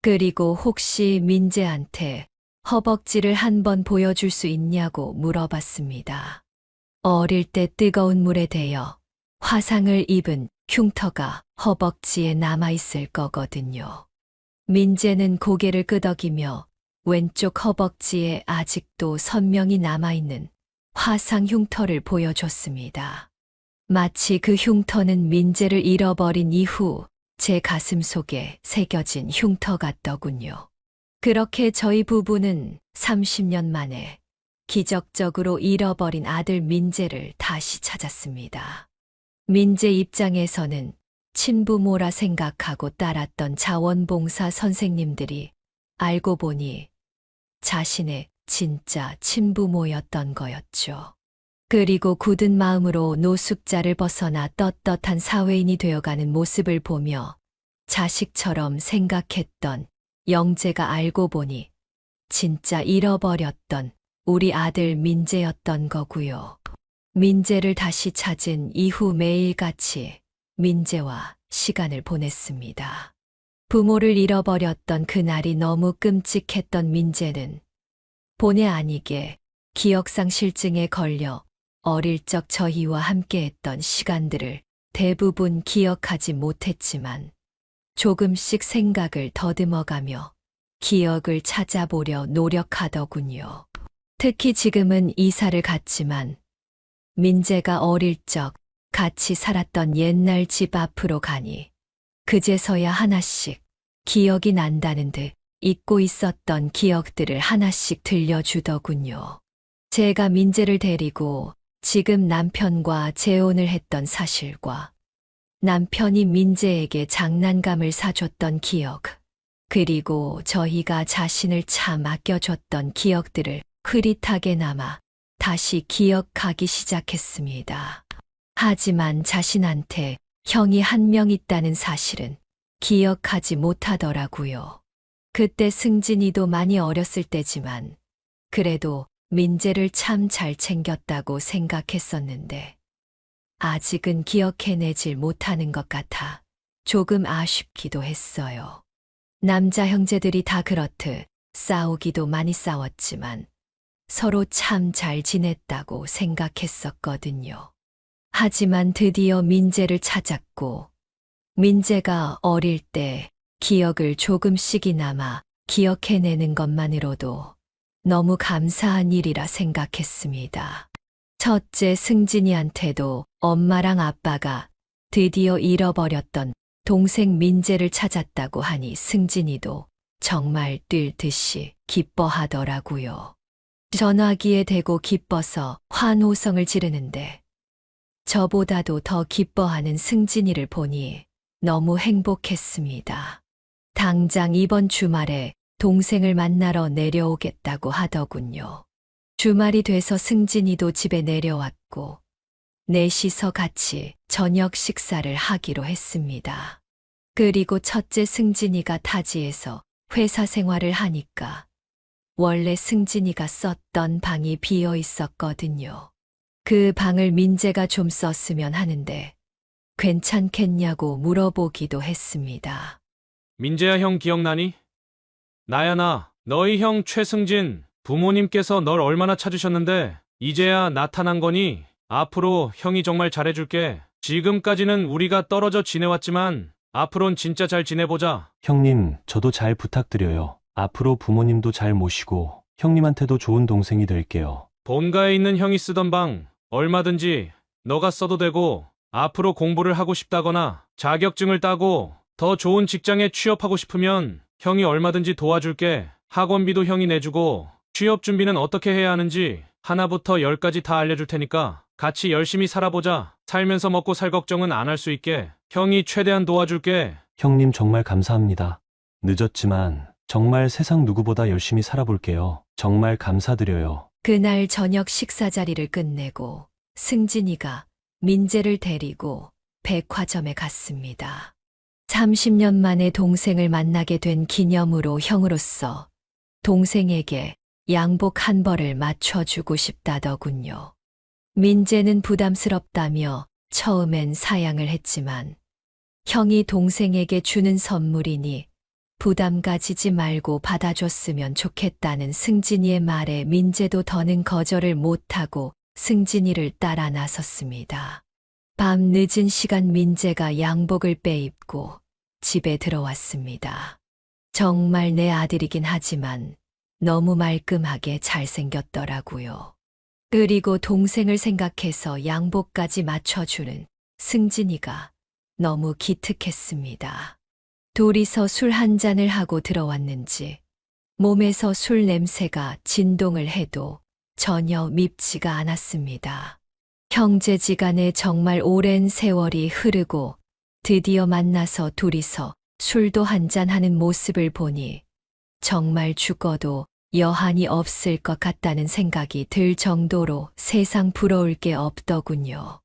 그리고 혹시 민재한테 허벅지를 한번 보여줄 수 있냐고 물어봤습니다. 어릴 때 뜨거운 물에 데여 화상을 입은 흉터가 허벅지에 남아있을 거거든요. 민재는 고개를 끄덕이며 왼쪽 허벅지에 아직도 선명히 남아있는 화상 흉터를 보여줬습니다. 마치 그 흉터는 민재를 잃어버린 이후 제 가슴 속에 새겨진 흉터 같더군요. 그렇게 저희 부부는 30년 만에 기적적으로 잃어버린 아들 민재를 다시 찾았습니다. 민재 입장에서는 친부모라 생각하고 따랐던 자원봉사 선생님들이 알고 보니 자신의 진짜 친부모였던 거였죠. 그리고 굳은 마음으로 노숙자를 벗어나 떳떳한 사회인이 되어가는 모습을 보며 자식처럼 생각했던 영재가 알고 보니 진짜 잃어버렸던 우리 아들 민재였던 거고요. 민재를 다시 찾은 이후 매일같이 민재와 시간을 보냈습니다. 부모를 잃어버렸던 그날이 너무 끔찍했던 민재는 본의 아니게 기억상실증에 걸려 어릴 적 저희와 함께했던 시간들을 대부분 기억하지 못했지만 조금씩 생각을 더듬어가며 기억을 찾아보려 노력하더군요. 특히 지금은 이사를 갔지만 민재가 어릴 적 같이 살았던 옛날 집 앞으로 가니 그제서야 하나씩 기억이 난다는 듯 잊고 있었던 기억들을 하나씩 들려주더군요. 제가 민재를 데리고 지금 남편과 재혼을 했던 사실과 남편이 민재에게 장난감을 사줬던 기억, 그리고 저희가 자신을 참 아껴줬던 기억들을 흐릿하게나마 다시 기억하기 시작했습니다. 하지만 자신한테 형이 한 명 있다는 사실은 기억하지 못하더라고요. 그때 승진이도 많이 어렸을 때지만 그래도 민재를 참 잘 챙겼다고 생각했었는데 아직은 기억해내질 못하는 것 같아 조금 아쉽기도 했어요. 남자 형제들이 다 그렇듯 싸우기도 많이 싸웠지만 서로 참 잘 지냈다고 생각했었거든요. 하지만 드디어 민재를 찾았고 민재가 어릴 때 기억을 조금씩이나마 기억해내는 것만으로도 너무 감사한 일이라 생각했습니다. 첫째 승진이한테도 엄마랑 아빠가 드디어 잃어버렸던 동생 민재를 찾았다고 하니 승진이도 정말 뛸 듯이 기뻐하더라고요. 전화기에 대고 기뻐서 환호성을 지르는데 저보다도 더 기뻐하는 승진이를 보니 너무 행복했습니다. 당장 이번 주말에 동생을 만나러 내려오겠다고 하더군요. 주말이 돼서 승진이도 집에 내려왔고 넷이서 같이 저녁 식사를 하기로 했습니다. 그리고 첫째 승진이가 타지에서 회사 생활을 하니까 원래 승진이가 썼던 방이 비어 있었거든요. 그 방을 민재가 좀 썼으면 하는데 괜찮겠냐고 물어보기도 했습니다. 민재야, 형 기억나니? 나야 나, 너희 형 최승진. 부모님께서 널 얼마나 찾으셨는데 이제야 나타난 거니? 앞으로 형이 정말 잘해줄게. 지금까지는 우리가 떨어져 지내왔지만 앞으론 진짜 잘 지내보자. 형님, 저도 잘 부탁드려요. 앞으로 부모님도 잘 모시고 형님한테도 좋은 동생이 될게요. 본가에 있는 형이 쓰던 방 얼마든지 너가 써도 되고, 앞으로 공부를 하고 싶다거나 자격증을 따고 더 좋은 직장에 취업하고 싶으면 형이 얼마든지 도와줄게. 학원비도 형이 내주고 취업 준비는 어떻게 해야 하는지 하나부터 10까지 다 알려줄 테니까 같이 열심히 살아보자. 살면서 먹고 살 걱정은 안 할 수 있게 형이 최대한 도와줄게. 형님 정말 감사합니다. 늦었지만 정말 세상 누구보다 열심히 살아볼게요. 정말 감사드려요. 그날 저녁 식사 자리를 끝내고 승진이가 민재를 데리고 백화점에 갔습니다. 30년 만에 동생을 만나게 된 기념으로 형으로서 동생에게 양복 한 벌을 맞춰주고 싶다더군요. 민재는 부담스럽다며 처음엔 사양을 했지만 형이 동생에게 주는 선물이니 부담 가지지 말고 받아줬으면 좋겠다는 승진이의 말에 민재도 더는 거절을 못하고 승진이를 따라 나섰습니다. 밤 늦은 시간 민재가 양복을 빼입고 집에 들어왔습니다. 정말 내 아들이긴 하지만 너무 말끔하게 잘생겼더라고요. 그리고 동생을 생각해서 양복까지 맞춰주는 승진이가 너무 기특했습니다. 둘이서 술 한 잔을 하고 들어왔는지 몸에서 술 냄새가 진동을 해도 전혀 밉지가 않았습니다. 형제지간에 정말 오랜 세월이 흐르고 드디어 만나서 둘이서 술도 한잔하는 모습을 보니 정말 죽어도 여한이 없을 것 같다는 생각이 들 정도로 세상 부러울 게 없더군요.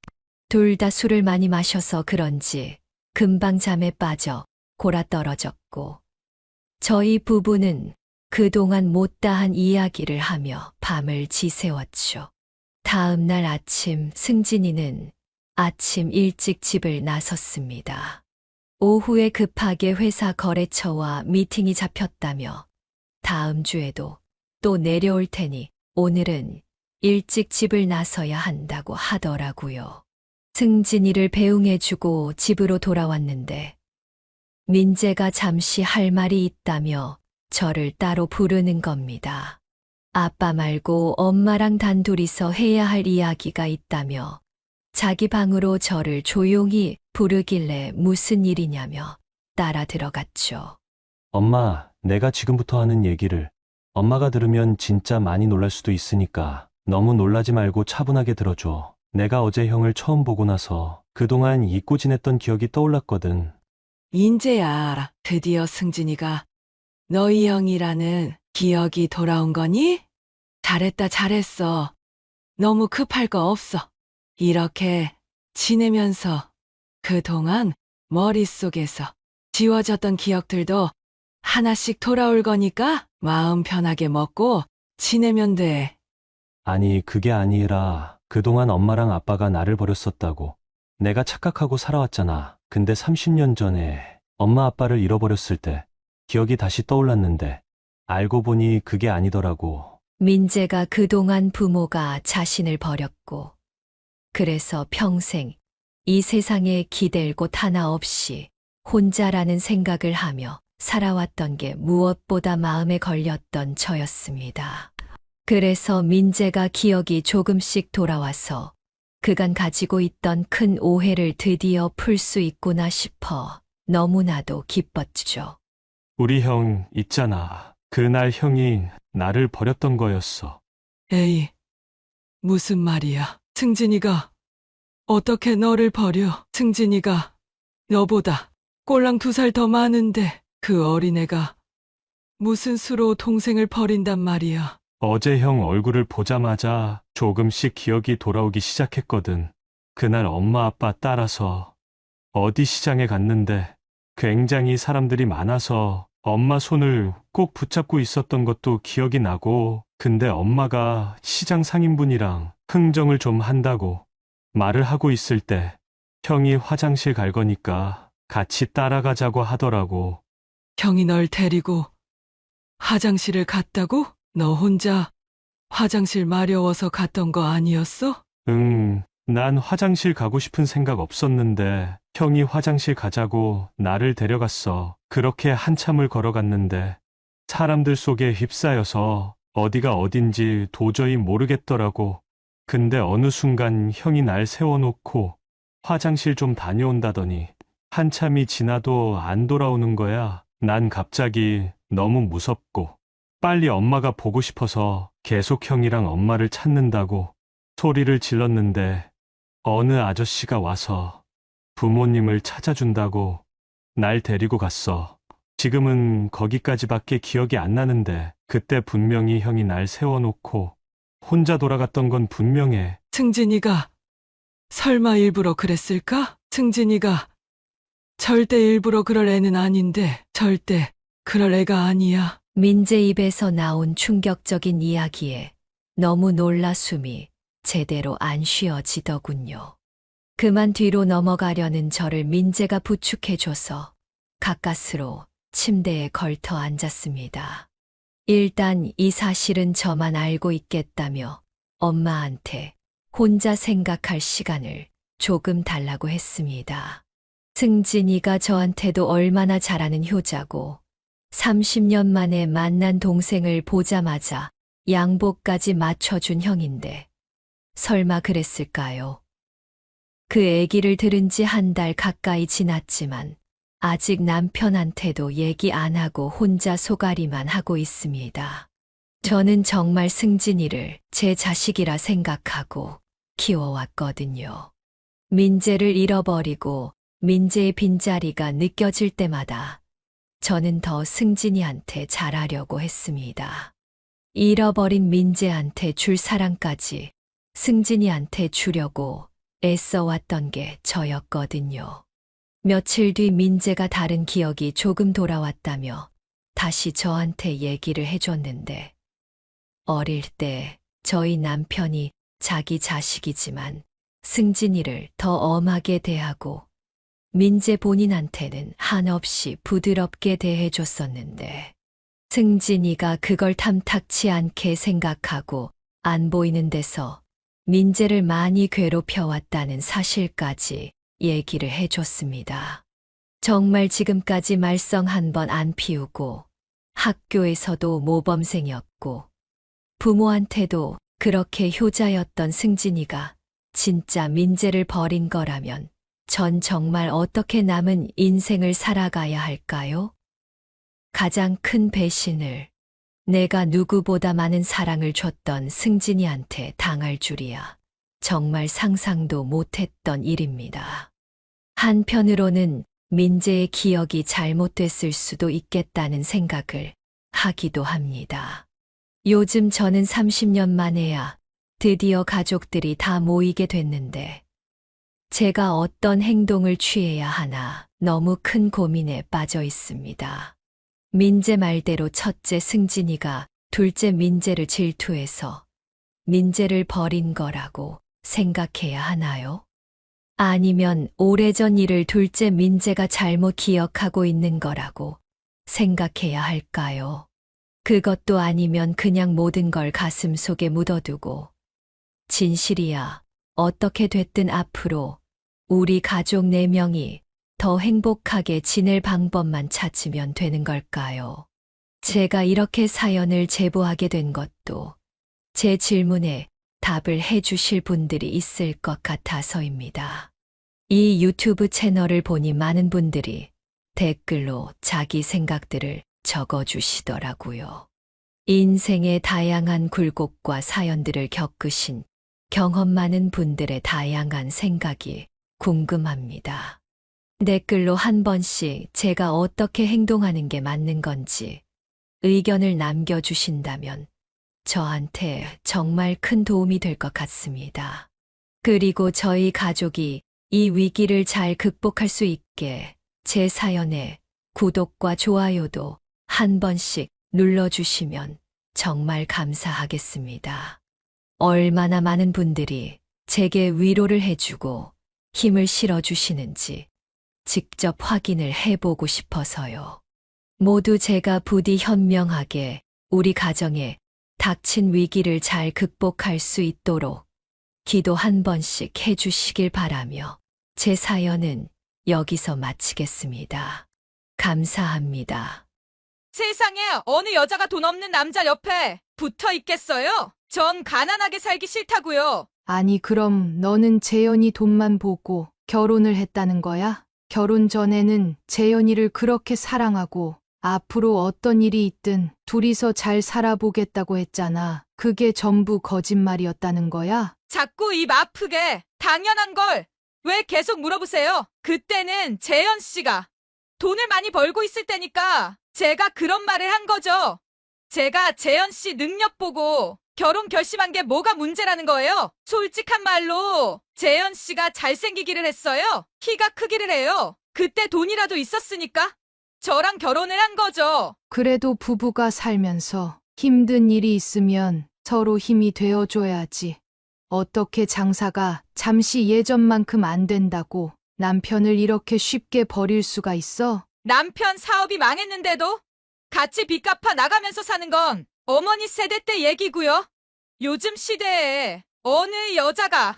둘 다 술을 많이 마셔서 그런지 금방 잠에 빠져 골아떨어졌고 저희 부부는 그동안 못다한 이야기를 하며 밤을 지새웠죠. 다음 날 아침 승진이는 아침 일찍 집을 나섰습니다. 오후에 급하게 회사 거래처와 미팅이 잡혔다며 다음 주에도 또 내려올 테니 오늘은 일찍 집을 나서야 한다고 하더라고요. 승진이를 배웅해주고 집으로 돌아왔는데 민재가 잠시 할 말이 있다며 저를 따로 부르는 겁니다. 아빠 말고 엄마랑 단둘이서 해야 할 이야기가 있다며 자기 방으로 저를 조용히 부르길래 무슨 일이냐며 따라 들어갔죠. 엄마, 내가 지금부터 하는 얘기를 엄마가 들으면 진짜 많이 놀랄 수도 있으니까 너무 놀라지 말고 차분하게 들어줘. 내가 어제 형을 처음 보고 나서 그동안 잊고 지냈던 기억이 떠올랐거든. 인재야 알아. 드디어 승진이가 너희 형이라는 기억이 돌아온 거니? 잘했다 잘했어. 너무 급할 거 없어. 이렇게 지내면서 그동안 머릿속에서 지워졌던 기억들도 하나씩 돌아올 거니까 마음 편하게 먹고 지내면 돼. 아니, 그게 아니라 그동안 엄마랑 아빠가 나를 버렸었다고. 내가 착각하고 살아왔잖아. 근데 30년 전에 엄마 아빠를 잃어버렸을 때 기억이 다시 떠올랐는데 알고 보니 그게 아니더라고. 민재가 그동안 부모가 자신을 버렸고 그래서 평생 이 세상에 기댈 곳 하나 없이 혼자라는 생각을 하며 살아왔던 게 무엇보다 마음에 걸렸던 저였습니다. 그래서 민재가 기억이 조금씩 돌아와서 그간 가지고 있던 큰 오해를 드디어 풀 수 있구나 싶어 너무나도 기뻤죠. 우리 형 있잖아. 그날 형이 나를 버렸던 거였어. 에이, 무슨 말이야. 승진이가 어떻게 너를 버려? 승진이가 너보다 꼴랑 2살 더 많은데 그 어린애가 무슨 수로 동생을 버린단 말이야. 어제 형 얼굴을 보자마자 조금씩 기억이 돌아오기 시작했거든. 그날 엄마 아빠 따라서 어디 시장에 갔는데 굉장히 사람들이 많아서 엄마 손을 꼭 붙잡고 있었던 것도 기억이 나고, 근데 엄마가 시장 상인분이랑 흥정을 좀 한다고 말을 하고 있을 때 형이 화장실 갈 거니까 같이 따라가자고 하더라고. 형이 널 데리고 화장실을 갔다고? 너 혼자 화장실 마려워서 갔던 거 아니었어? 난 화장실 가고 싶은 생각 없었는데 형이 화장실 가자고 나를 데려갔어. 그렇게 한참을 걸어갔는데 사람들 속에 휩싸여서 어디가 어딘지 도저히 모르겠더라고. 근데 어느 순간 형이 날 세워놓고 화장실 좀 다녀온다더니 한참이 지나도 안 돌아오는 거야. 난 갑자기 너무 무섭고 빨리 엄마가 보고 싶어서 계속 형이랑 엄마를 찾는다고 소리를 질렀는데 어느 아저씨가 와서 부모님을 찾아준다고 날 데리고 갔어. 지금은 거기까지밖에 기억이 안 나는데 그때 분명히 형이 날 세워놓고 혼자 돌아갔던 건 분명해. 승진이가 설마 일부러 그랬을까? 승진이가 절대 일부러 그럴 애는 아닌데 절대 그럴 애가 아니야. 민재 입에서 나온 충격적인 이야기에 너무 놀라 숨이 제대로 안 쉬어지더군요. 그만 뒤로 넘어가려는 저를 민재가 부축해줘서 가까스로 침대에 걸터 앉았습니다. 일단 이 사실은 저만 알고 있겠다며 엄마한테 혼자 생각할 시간을 조금 달라고 했습니다. 승진이가 저한테도 얼마나 잘하는 효자고 30년 만에 만난 동생을 보자마자 양복까지 맞춰준 형인데 설마 그랬을까요? 그 얘기를 들은 지 한 달 가까이 지났지만 아직 남편한테도 얘기 안 하고 혼자 소가리만 하고 있습니다. 저는 정말 승진이를 제 자식이라 생각하고 키워왔거든요. 민재를 잃어버리고 민재의 빈자리가 느껴질 때마다 저는 더 승진이한테 잘하려고 했습니다. 잃어버린 민재한테 줄 사랑까지 승진이한테 주려고 애써왔던 게 저였거든요. 며칠 뒤 민재가 다른 기억이 조금 돌아왔다며 다시 저한테 얘기를 해줬는데 어릴 때 저희 남편이 자기 자식이지만 승진이를 더 엄하게 대하고 민재 본인한테는 한없이 부드럽게 대해줬었는데 승진이가 그걸 탐탁치 않게 생각하고 안 보이는 데서 민재를 많이 괴롭혀왔다는 사실까지 얘기를 해줬습니다. 정말 지금까지 말썽 한 번 안 피우고 학교에서도 모범생이었고 부모한테도 그렇게 효자였던 승진이가 진짜 민재를 버린 거라면 전 정말 어떻게 남은 인생을 살아가야 할까요? 가장 큰 배신을 내가 누구보다 많은 사랑을 줬던 승진이한테 당할 줄이야. 정말 상상도 못했던 일입니다. 한편으로는 민재의 기억이 잘못됐을 수도 있겠다는 생각을 하기도 합니다. 요즘 저는 30년 만에야 드디어 가족들이 다 모이게 됐는데 제가 어떤 행동을 취해야 하나 너무 큰 고민에 빠져 있습니다. 민재 말대로 첫째 승진이가 둘째 민재를 질투해서 민재를 버린 거라고 생각해야 하나요? 아니면 오래전 일을 둘째 민재가 잘못 기억하고 있는 거라고 생각해야 할까요? 그것도 아니면 그냥 모든 걸 가슴속에 묻어두고 진실이야 어떻게 됐든 앞으로 우리 가족 4명이 더 행복하게 지낼 방법만 찾으면 되는 걸까요? 제가 이렇게 사연을 제보하게 된 것도 제 질문에 답을 해주실 분들이 있을 것 같아서입니다. 이 유튜브 채널을 보니 많은 분들이 댓글로 자기 생각들을 적어주시더라고요. 인생의 다양한 굴곡과 사연들을 겪으신 경험 많은 분들의 다양한 생각이 궁금합니다. 댓글로 한 번씩 제가 어떻게 행동하는 게 맞는 건지 의견을 남겨주신다면 저한테 정말 큰 도움이 될 것 같습니다. 그리고 저희 가족이 이 위기를 잘 극복할 수 있게 제 사연에 구독과 좋아요도 한 번씩 눌러주시면 정말 감사하겠습니다. 얼마나 많은 분들이 제게 위로를 해주고 힘을 실어주시는지 직접 확인을 해보고 싶어서요. 모두 제가 부디 현명하게 우리 가정에 닥친 위기를 잘 극복할 수 있도록 기도 한 번씩 해주시길 바라며 제 사연은 여기서 마치겠습니다. 감사합니다. 세상에 어느 여자가 돈 없는 남자 옆에 붙어 있겠어요? 전 가난하게 살기 싫다고요. 아니, 그럼 너는 재현이 돈만 보고 결혼을 했다는 거야? 결혼 전에는 재현이를 그렇게 사랑하고 앞으로 어떤 일이 있든 둘이서 잘 살아보겠다고 했잖아. 그게 전부 거짓말이었다는 거야? 자꾸 입 아프게 당연한 걸 왜 계속 물어보세요? 그때는 재현 씨가 돈을 많이 벌고 있을 때니까 제가 그런 말을 한 거죠. 제가 재현 씨 능력 보고 결혼 결심한 게 뭐가 문제라는 거예요? 솔직한 말로 재현 씨가 잘생기기를 했어요. 키가 크기를 해요. 그때 돈이라도 있었으니까 저랑 결혼을 한 거죠. 그래도 부부가 살면서 힘든 일이 있으면 서로 힘이 되어줘야지. 어떻게 장사가 잠시 예전만큼 안 된다고 남편을 이렇게 쉽게 버릴 수가 있어? 남편 사업이 망했는데도 같이 빚 갚아 나가면서 사는 건 어머니 세대 때 얘기고요. 요즘 시대에 어느 여자가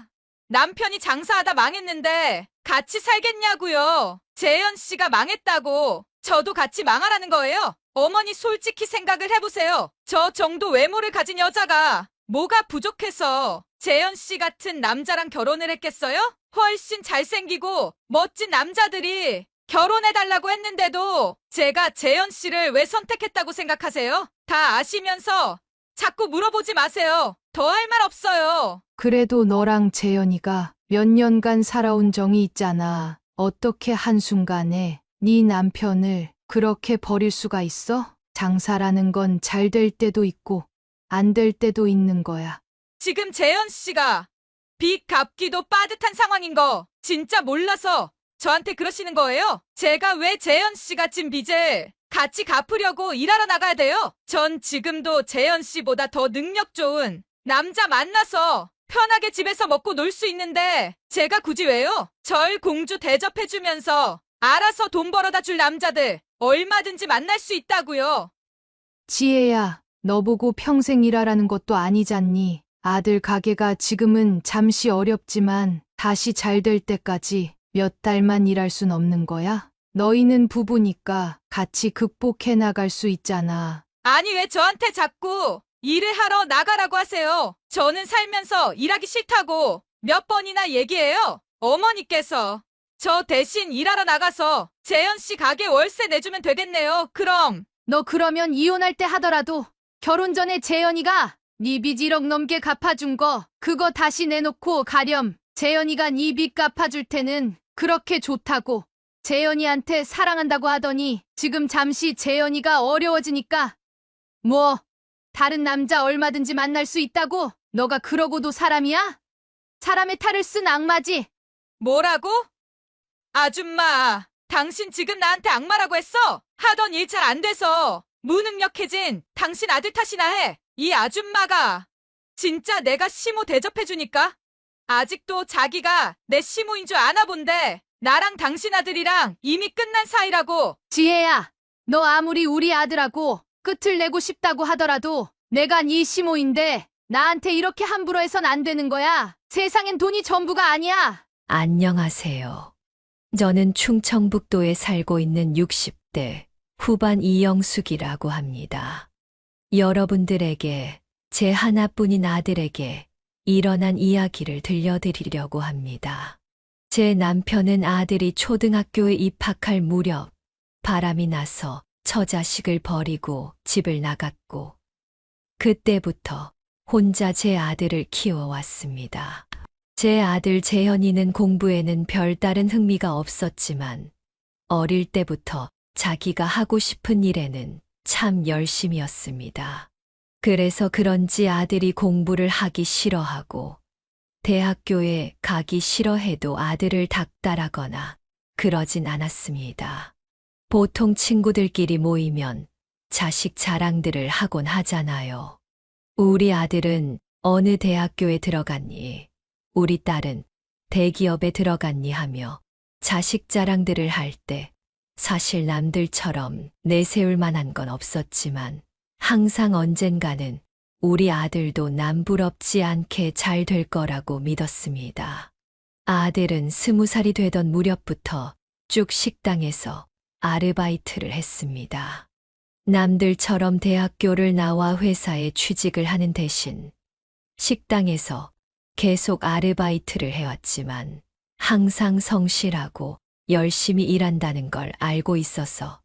남편이 장사하다 망했는데 같이 살겠냐고요. 재현 씨가 망했다고 저도 같이 망하라는 거예요. 어머니 솔직히 생각을 해보세요. 저 정도 외모를 가진 여자가 뭐가 부족해서 재현 씨 같은 남자랑 결혼을 했겠어요? 훨씬 잘생기고 멋진 남자들이 결혼해달라고 했는데도 제가 재현 씨를 왜 선택했다고 생각하세요? 다 아시면서 자꾸 물어보지 마세요. 더 할 말 없어요. 그래도 너랑 재현이가 몇 년간 살아온 정이 있잖아. 어떻게 한순간에 네 남편을 그렇게 버릴 수가 있어? 장사라는 건 잘 될 때도 있고 안 될 때도 있는 거야. 지금 재현 씨가 빚 갚기도 빠듯한 상황인 거 진짜 몰라서 저한테 그러시는 거예요? 제가 왜 재현 씨가 진 빚을 같이 갚으려고 일하러 나가야 돼요? 전 지금도 재현 씨보다 더 능력 좋은 남자 만나서 편하게 집에서 먹고 놀 수 있는데 제가 굳이 왜요? 절 공주 대접해주면서 알아서 돈 벌어다 줄 남자들 얼마든지 만날 수 있다고요. 지혜야, 너 보고 평생 일하라는 것도 아니잖니. 아들 가게가 지금은 잠시 어렵지만 다시 잘 될 때까지 몇 달만 일할 순 없는 거야? 너희는 부부니까 같이 극복해 나갈 수 있잖아. 아니 왜 저한테 자꾸 일을 하러 나가라고 하세요? 저는 살면서 일하기 싫다고 몇 번이나 얘기해요. 어머니께서 저 대신 일하러 나가서 재현 씨 가게 월세 내주면 되겠네요. 그럼 너 그러면 이혼할 때 하더라도 결혼 전에 재현이가 네 빚 1억 넘게 갚아준 거 그거 다시 내놓고 가렴. 재현이가 네 빚 갚아줄 테는 그렇게 좋다고. 재현이한테 사랑한다고 하더니 지금 잠시 재현이가 어려워지니까 뭐 다른 남자 얼마든지 만날 수 있다고? 너가 그러고도 사람이야? 사람의 탈을 쓴 악마지. 뭐라고? 아줌마, 당신 지금 나한테 악마라고 했어? 하던 일 잘 안 돼서 무능력해진 당신 아들 탓이나 해. 이 아줌마가 진짜 내가 시모 대접해주니까 아직도 자기가 내 시모인 줄 아나 본데 나랑 당신 아들이랑 이미 끝난 사이라고. 지혜야, 너 아무리 우리 아들하고 끝을 내고 싶다고 하더라도 내가 네 시모인데 나한테 이렇게 함부로 해선 안 되는 거야. 세상엔 돈이 전부가 아니야. 안녕하세요. 저는 충청북도에 살고 있는 60대 후반 이영숙이라고 합니다. 여러분들에게 제 하나뿐인 아들에게 일어난 이야기를 들려드리려고 합니다. 제 남편은 아들이 초등학교에 입학할 무렵 바람이 나서 처자식을 버리고 집을 나갔고 그때부터 혼자 제 아들을 키워왔습니다. 제 아들 재현이는 공부에는 별다른 흥미가 없었지만 어릴 때부터 자기가 하고 싶은 일에는 참 열심이었습니다. 그래서 그런지 아들이 공부를 하기 싫어하고 대학교에 가기 싫어해도 아들을 닥달하거나 그러진 않았습니다. 보통 친구들끼리 모이면 자식 자랑들을 하곤 하잖아요. 우리 아들은 어느 대학교에 들어갔니? 우리 딸은 대기업에 들어갔니? 하며 자식 자랑들을 할 때 사실 남들처럼 내세울 만한 건 없었지만 항상 언젠가는 우리 아들도 남 부럽지 않게 잘 될 거라고 믿었습니다. 아들은 20살이 되던 무렵부터 쭉 식당에서 아르바이트를 했습니다. 남들처럼 대학교를 나와 회사에 취직을 하는 대신 식당에서 계속 아르바이트를 해왔지만 항상 성실하고 열심히 일한다는 걸 알고 있어서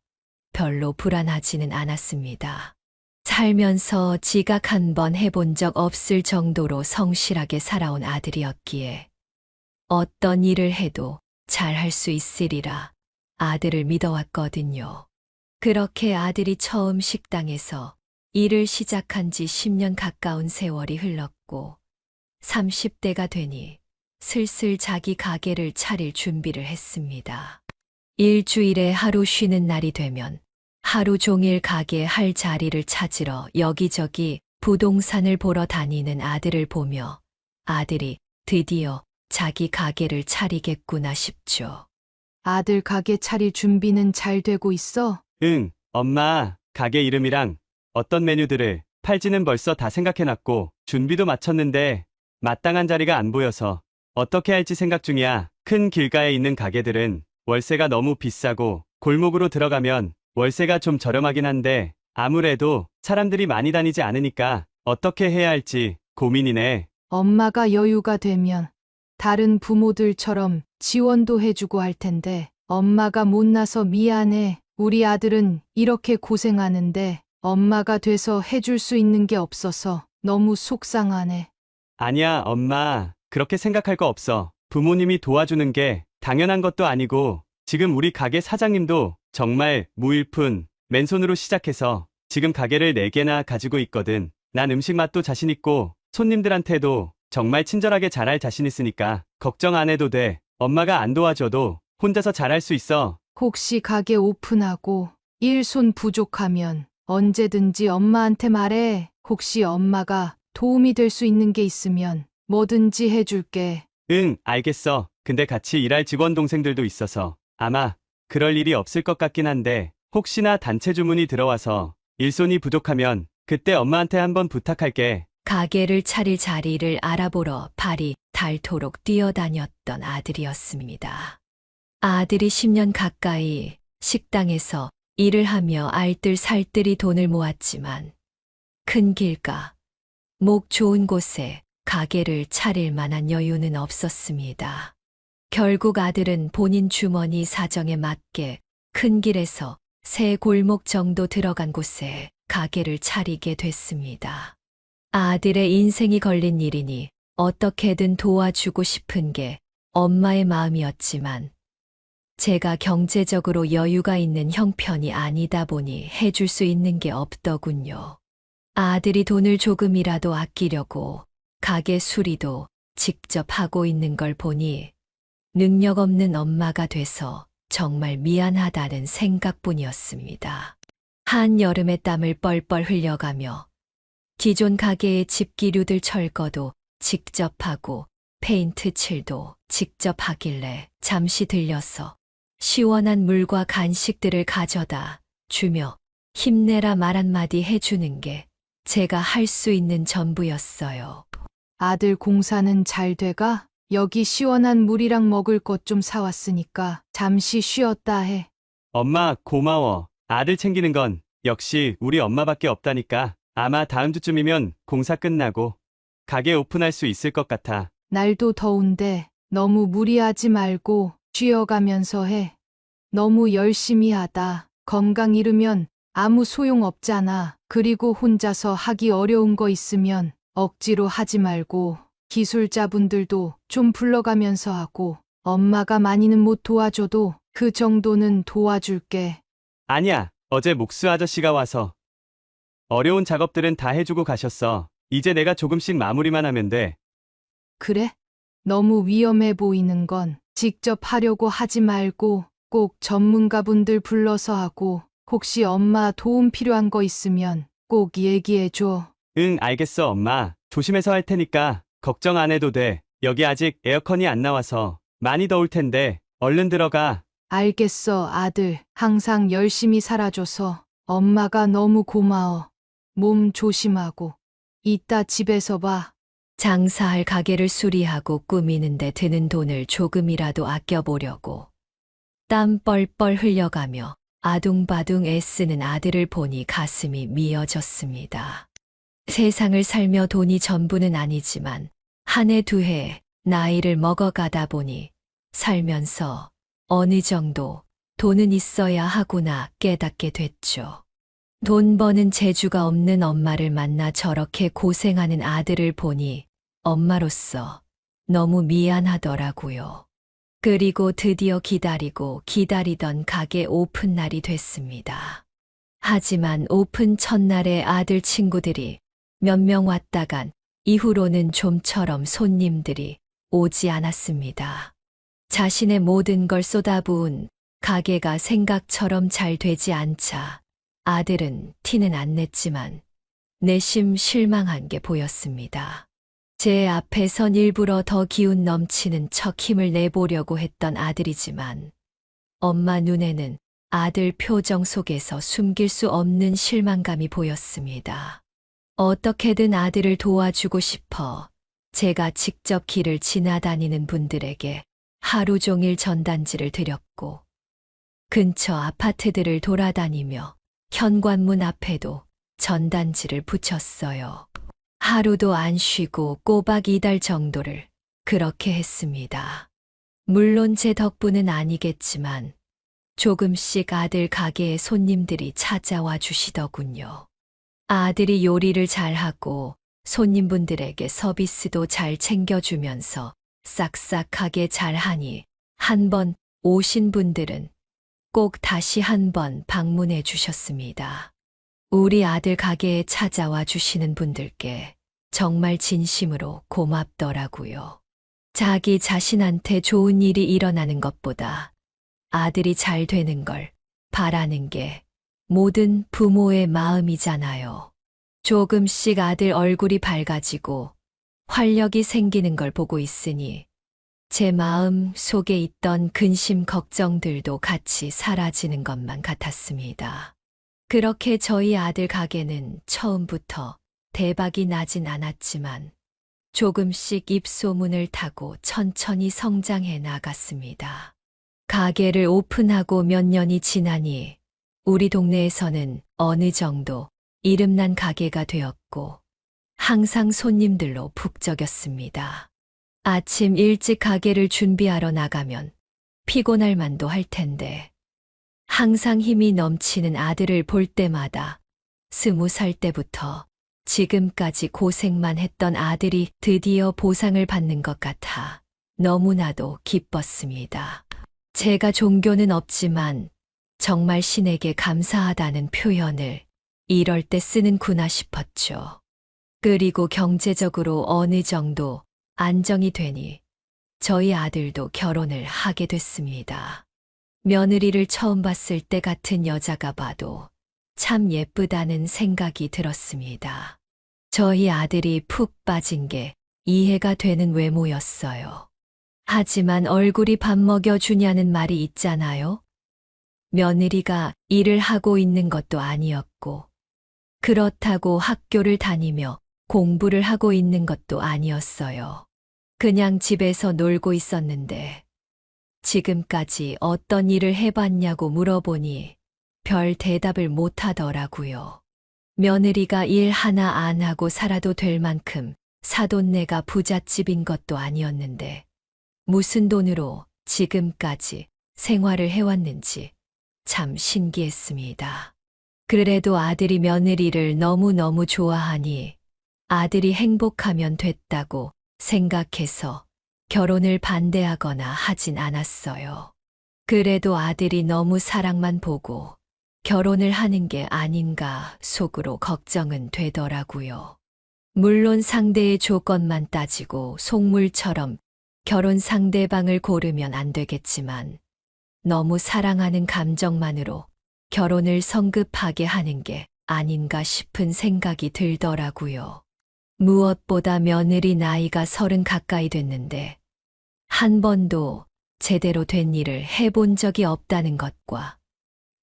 별로 불안하지는 않았습니다. 살면서 지각 한 번 해본 적 없을 정도로 성실하게 살아온 아들이었기에 어떤 일을 해도 잘 할 수 있으리라 아들을 믿어왔거든요. 그렇게 아들이 처음 식당에서 일을 시작한 지 10년 가까운 세월이 흘렀고 30대가 되니 슬슬 자기 가게를 차릴 준비를 했습니다. 일주일에 하루 쉬는 날이 되면 하루 종일 가게 할 자리를 찾으러 여기저기 부동산을 보러 다니는 아들을 보며 아들이 드디어 자기 가게를 차리겠구나 싶죠. 아들 가게 차릴 준비는 잘 되고 있어? 응, 엄마, 가게 이름이랑 어떤 메뉴들을 팔지는 벌써 다 생각해놨고 준비도 마쳤는데 마땅한 자리가 안 보여서 어떻게 할지 생각 중이야. 큰 길가에 있는 가게들은 월세가 너무 비싸고 골목으로 들어가면 월세가 좀 저렴하긴 한데 아무래도 사람들이 많이 다니지 않으니까 어떻게 해야 할지 고민이네. 엄마가 여유가 되면 다른 부모들처럼 지원도 해주고 할 텐데 엄마가 못나서 미안해. 우리 아들은 이렇게 고생하는데 엄마가 돼서 해줄 수 있는 게 없어서 너무 속상하네. 아니야, 엄마. 그렇게 생각할 거 없어. 부모님이 도와주는 게 당연한 것도 아니고 지금 우리 가게 사장님도 정말 무일푼 맨손으로 시작해서 지금 가게를 4개나 가지고 있거든. 난 음식 맛도 자신 있고 손님들한테도 정말 친절하게 잘할 자신 있으니까 걱정 안 해도 돼. 엄마가 안 도와줘도 혼자서 잘할 수 있어. 혹시 가게 오픈하고 일손 부족하면 언제든지 엄마한테 말해. 혹시 엄마가 도움이 될 수 있는 게 있으면 뭐든지 해줄게. 응, 알겠어. 근데 같이 일할 직원 동생들도 있어서 아마 그럴 일이 없을 것 같긴 한데 혹시나 단체 주문이 들어와서 일손이 부족하면 그때 엄마한테 한번 부탁할게. 가게를 차릴 자리를 알아보러 발이 닳도록 뛰어다녔던 아들이었습니다. 아들이 10년 가까이 식당에서 일을 하며 알뜰살뜰히 돈을 모았지만 큰 길가, 목 좋은 곳에 가게를 차릴 만한 여유는 없었습니다. 결국 아들은 본인 주머니 사정에 맞게 큰 길에서 세 골목 정도 들어간 곳에 가게를 차리게 됐습니다. 아들의 인생이 걸린 일이니 어떻게든 도와주고 싶은 게 엄마의 마음이었지만 제가 경제적으로 여유가 있는 형편이 아니다 보니 해줄 수 있는 게 없더군요. 아들이 돈을 조금이라도 아끼려고 가게 수리도 직접 하고 있는 걸 보니 능력 없는 엄마가 돼서 정말 미안하다는 생각뿐이었습니다. 한여름에 땀을 뻘뻘 흘려가며 기존 가게의 집기류들 철거도 직접 하고 페인트 칠도 직접 하길래 잠시 들려서 시원한 물과 간식들을 가져다 주며 힘내라 말 한마디 해주는 게 제가 할 수 있는 전부였어요. 아들 공사는 잘 돼가? 여기 시원한 물이랑 먹을 것 좀 사왔으니까 잠시 쉬었다 해. 엄마, 고마워. 아들 챙기는 건 역시 우리 엄마밖에 없다니까. 아마 다음 주쯤이면 공사 끝나고 가게 오픈할 수 있을 것 같아. 날도 더운데 너무 무리하지 말고 쉬어가면서 해. 너무 열심히 하다 건강 잃으면 아무 소용 없잖아. 그리고 혼자서 하기 어려운 거 있으면 억지로 하지 말고 기술자분들도 좀 불러가면서 하고 엄마가 많이는 못 도와줘도 그 정도는 도와줄게. 아니야, 어제 목수 아저씨가 와서 어려운 작업들은 다 해주고 가셨어. 이제 내가 조금씩 마무리만 하면 돼. 그래? 너무 위험해 보이는 건 직접 하려고 하지 말고 꼭 전문가분들 불러서 하고 혹시 엄마 도움 필요한 거 있으면 꼭 얘기해줘. 응, 알겠어, 엄마. 조심해서 할 테니까 걱정 안 해도 돼. 여기 아직 에어컨이 안 나와서 많이 더울 텐데 얼른 들어가. 알겠어, 아들. 항상 열심히 살아줘서 엄마가 너무 고마워. 몸 조심하고. 이따 집에서 봐. 장사할 가게를 수리하고 꾸미는데 드는 돈을 조금이라도 아껴보려고 땀 뻘뻘 흘려가며 아둥바둥 애쓰는 아들을 보니 가슴이 미어졌습니다. 세상을 살며 돈이 전부는 아니지만 한 해 두 해 나이를 먹어가다 보니 살면서 어느 정도 돈은 있어야 하구나 깨닫게 됐죠. 돈 버는 재주가 없는 엄마를 만나 저렇게 고생하는 아들을 보니 엄마로서 너무 미안하더라고요. 그리고 드디어 기다리고 기다리던 가게 오픈 날이 됐습니다. 하지만 오픈 첫날에 아들 친구들이 몇 명 왔다간 이후로는 좀처럼 손님들이 오지 않았습니다. 자신의 모든 걸 쏟아부은 가게가 생각처럼 잘 되지 않자 아들은 티는 안 냈지만 내심 실망한 게 보였습니다. 제 앞에선 일부러 더 기운 넘치는 척 힘을 내보려고 했던 아들이지만 엄마 눈에는 아들 표정 속에서 숨길 수 없는 실망감이 보였습니다. 어떻게든 아들을 도와주고 싶어 제가 직접 길을 지나다니는 분들에게 하루 종일 전단지를 드렸고, 근처 아파트들을 돌아다니며 현관문 앞에도 전단지를 붙였어요. 하루도 안 쉬고 꼬박 2달 정도를 그렇게 했습니다. 물론 제 덕분은 아니겠지만 조금씩 아들 가게에 손님들이 찾아와 주시더군요. 아들이 요리를 잘하고 손님분들에게 서비스도 잘 챙겨주면서 싹싹하게 잘하니 한 번 오신 분들은 꼭 다시 한 번 방문해 주셨습니다. 우리 아들 가게에 찾아와 주시는 분들께 정말 진심으로 고맙더라고요. 자기 자신한테 좋은 일이 일어나는 것보다 아들이 잘 되는 걸 바라는 게 모든 부모의 마음이잖아요. 조금씩 아들 얼굴이 밝아지고 활력이 생기는 걸 보고 있으니 제 마음 속에 있던 근심 걱정들도 같이 사라지는 것만 같았습니다. 그렇게 저희 아들 가게는 처음부터 대박이 나진 않았지만 조금씩 입소문을 타고 천천히 성장해 나갔습니다. 가게를 오픈하고 몇 년이 지나니 우리 동네에서는 어느 정도 이름난 가게가 되었고 항상 손님들로 북적였습니다. 아침 일찍 가게를 준비하러 나가면 피곤할 만도 할 텐데 항상 힘이 넘치는 아들을 볼 때마다 20살 때부터 지금까지 고생만 했던 아들이 드디어 보상을 받는 것 같아 너무나도 기뻤습니다. 제가 종교는 없지만 정말 신에게 감사하다는 표현을 이럴 때 쓰는구나 싶었죠. 그리고 경제적으로 어느 정도 안정이 되니 저희 아들도 결혼을 하게 됐습니다. 며느리를 처음 봤을 때 같은 여자가 봐도 참 예쁘다는 생각이 들었습니다. 저희 아들이 푹 빠진 게 이해가 되는 외모였어요. 하지만 얼굴이 밥 먹여주냐는 말이 있잖아요. 며느리가 일을 하고 있는 것도 아니었고, 그렇다고 학교를 다니며 공부를 하고 있는 것도 아니었어요. 그냥 집에서 놀고 있었는데, 지금까지 어떤 일을 해봤냐고 물어보니 별 대답을 못 하더라고요. 며느리가 일 하나 안 하고 살아도 될 만큼 사돈네가 부잣집인 것도 아니었는데, 무슨 돈으로 지금까지 생활을 해왔는지 참 신기했습니다. 그래도 아들이 며느리를 너무너무 좋아하니 아들이 행복하면 됐다고 생각해서 결혼을 반대하거나 하진 않았어요. 그래도 아들이 너무 사랑만 보고 결혼을 하는 게 아닌가 속으로 걱정은 되더라고요. 물론 상대의 조건만 따지고 속물처럼 결혼 상대방을 고르면 안 되겠지만 너무 사랑하는 감정만으로 결혼을 성급하게 하는 게 아닌가 싶은 생각이 들더라고요. 무엇보다 며느리 나이가 30 가까이 됐는데 한 번도 제대로 된 일을 해본 적이 없다는 것과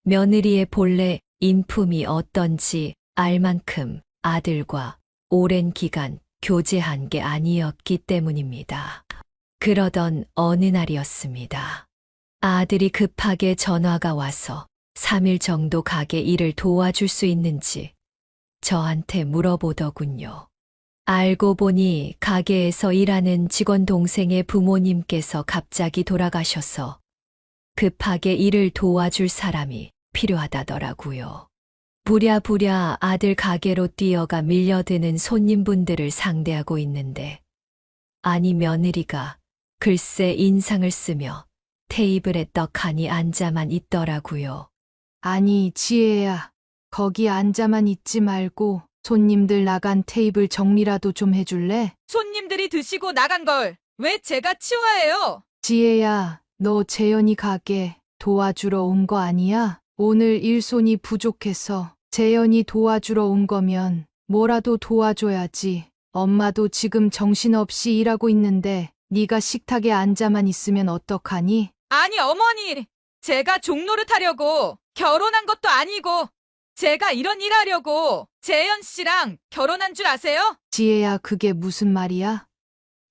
며느리의 본래 인품이 어떤지 알 만큼 아들과 오랜 기간 교제한 게 아니었기 때문입니다. 그러던 어느 날이었습니다. 아들이 급하게 전화가 와서 3일 정도 가게 일을 도와줄 수 있는지 저한테 물어보더군요. 알고 보니 가게에서 일하는 직원 동생의 부모님께서 갑자기 돌아가셔서 급하게 일을 도와줄 사람이 필요하다더라고요. 부랴부랴 아들 가게로 뛰어가 밀려드는 손님분들을 상대하고 있는데, 아니 며느리가 글쎄 인상을 쓰며 테이블에 떡하니 앉아만 있더라고요. 아니, 지혜야. 거기 앉아만 있지 말고 손님들 나간 테이블 정리라도 좀 해줄래? 손님들이 드시고 나간 걸 왜 제가 치워야 해요? 지혜야, 너 재현이 가게 도와주러 온 거 아니야? 오늘 일손이 부족해서 재현이 도와주러 온 거면 뭐라도 도와줘야지. 엄마도 지금 정신없이 일하고 있는데 네가 식탁에 앉아만 있으면 어떡하니? 아니 어머니, 제가 종노릇 하려고 결혼한 것도 아니고 제가 이런 일 하려고 재현 씨랑 결혼한 줄 아세요? 지혜야, 그게 무슨 말이야?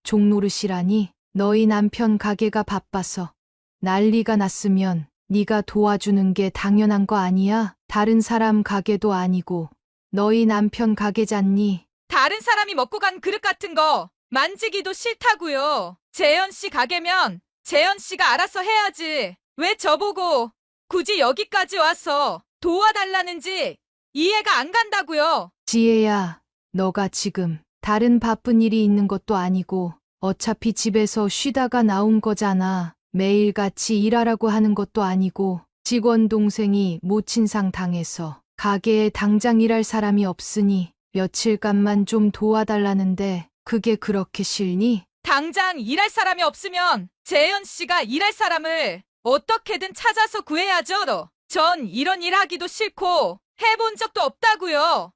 종노릇이라니? 너희 남편 가게가 바빠서 난리가 났으면 네가 도와주는 게 당연한 거 아니야? 다른 사람 가게도 아니고 너희 남편 가게잖니? 다른 사람이 먹고 간 그릇 같은 거 만지기도 싫다고요. 재현 씨 가게면 재현 씨가 알아서 해야지. 왜 저보고 굳이 여기까지 와서 도와달라는지 이해가 안 간다고요. 지혜야, 너가 지금 다른 바쁜 일이 있는 것도 아니고 어차피 집에서 쉬다가 나온 거잖아. 매일 같이 일하라고 하는 것도 아니고 직원 동생이 모친상 당해서 가게에 당장 일할 사람이 없으니 며칠간만 좀 도와달라는데 그게 그렇게 싫니? 당장 일할 사람이 없으면 재현 씨가 일할 사람을 어떻게든 찾아서 구해야죠. 전 이런 일 하기도 싫고 해본 적도 없다고요.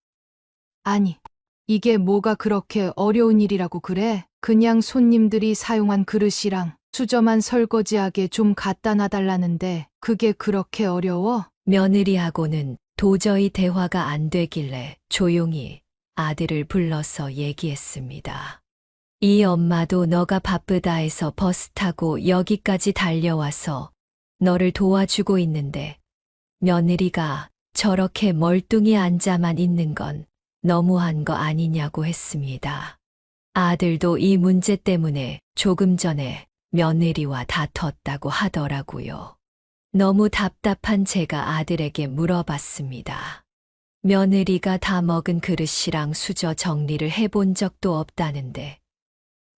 아니, 이게 뭐가 그렇게 어려운 일이라고 그래? 그냥 손님들이 사용한 그릇이랑 수저만 설거지하게 좀 갖다 놔달라는데 그게 그렇게 어려워? 며느리하고는 도저히 대화가 안 되길래 조용히 아들을 불러서 얘기했습니다. 이 엄마도 너가 바쁘다 해서 버스 타고 여기까지 달려와서 너를 도와주고 있는데 며느리가 저렇게 멀뚱히 앉아만 있는 건 너무한 거 아니냐고 했습니다. 아들도 이 문제 때문에 조금 전에 며느리와 다퉜다고 하더라고요. 너무 답답한 제가 아들에게 물어봤습니다. 며느리가 다 먹은 그릇이랑 수저 정리를 해본 적도 없다는데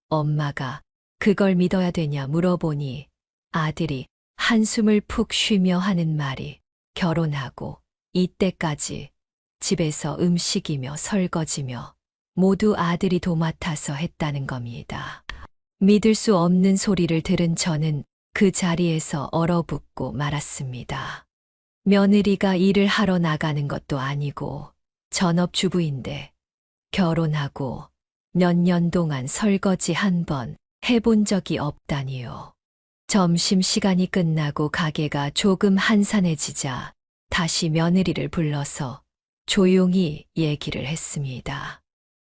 엄마가 그걸 믿어야 되냐 물어보니 아들이 한숨을 푹 쉬며 하는 말이 결혼하고 이때까지 집에서 음식이며 설거지며 모두 아들이 도맡아서 했다는 겁니다. 믿을 수 없는 소리를 들은 저는 그 자리에서 얼어붙고 말았습니다. 며느리가 일을 하러 나가는 것도 아니고 전업주부인데 결혼하고 몇 년 동안 설거지 한 번 해본 적이 없다니요. 점심시간이 끝나고 가게가 조금 한산해지자 다시 며느리를 불러서 조용히 얘기를 했습니다.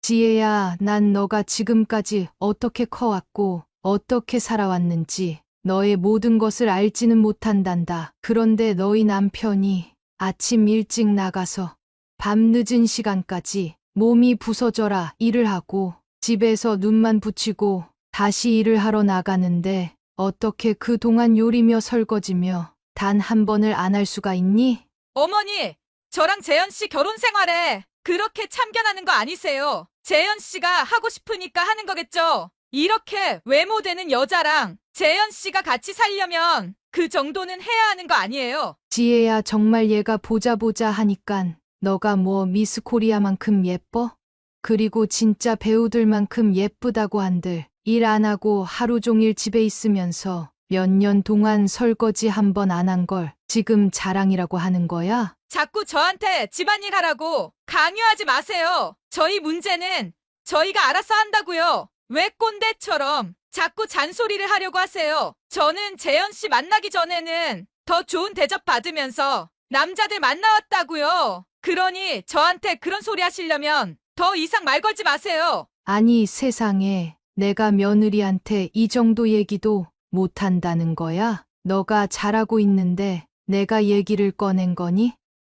지혜야, 난 너가 지금까지 어떻게 커왔고 어떻게 살아왔는지 너의 모든 것을 알지는 못한단다. 그런데 너희 남편이 아침 일찍 나가서 밤 늦은 시간까지 몸이 부서져라 일을 하고 집에서 눈만 붙이고 다시 일을 하러 나가는데 어떻게 그동안 요리며 설거지며 단 한 번을 안 할 수가 있니? 어머니, 저랑 재현 씨 결혼 생활에 그렇게 참견하는 거 아니세요? 재현 씨가 하고 싶으니까 하는 거겠죠? 이렇게 외모되는 여자랑 재현 씨가 같이 살려면 그 정도는 해야 하는 거 아니에요? 지혜야, 정말 얘가 보자 하니깐 너가 뭐 미스 코리아만큼 예뻐? 그리고 진짜 배우들만큼 예쁘다고 한들 일 안 하고 하루 종일 집에 있으면서 몇 년 동안 설거지 한 번 안 한 걸 지금 자랑이라고 하는 거야? 자꾸 저한테 집안일 하라고 강요하지 마세요. 저희 문제는 저희가 알아서 한다고요. 왜 꼰대처럼 자꾸 잔소리를 하려고 하세요. 저는 재현 씨 만나기 전에는 더 좋은 대접 받으면서 남자들 만나왔다고요. 그러니 저한테 그런 소리 하시려면 더 이상 말 걸지 마세요. 아니, 세상에 내가 며느리한테 이 정도 얘기도 못한다는 거야? 너가 잘하고 있는데 내가 얘기를 꺼낸 거니?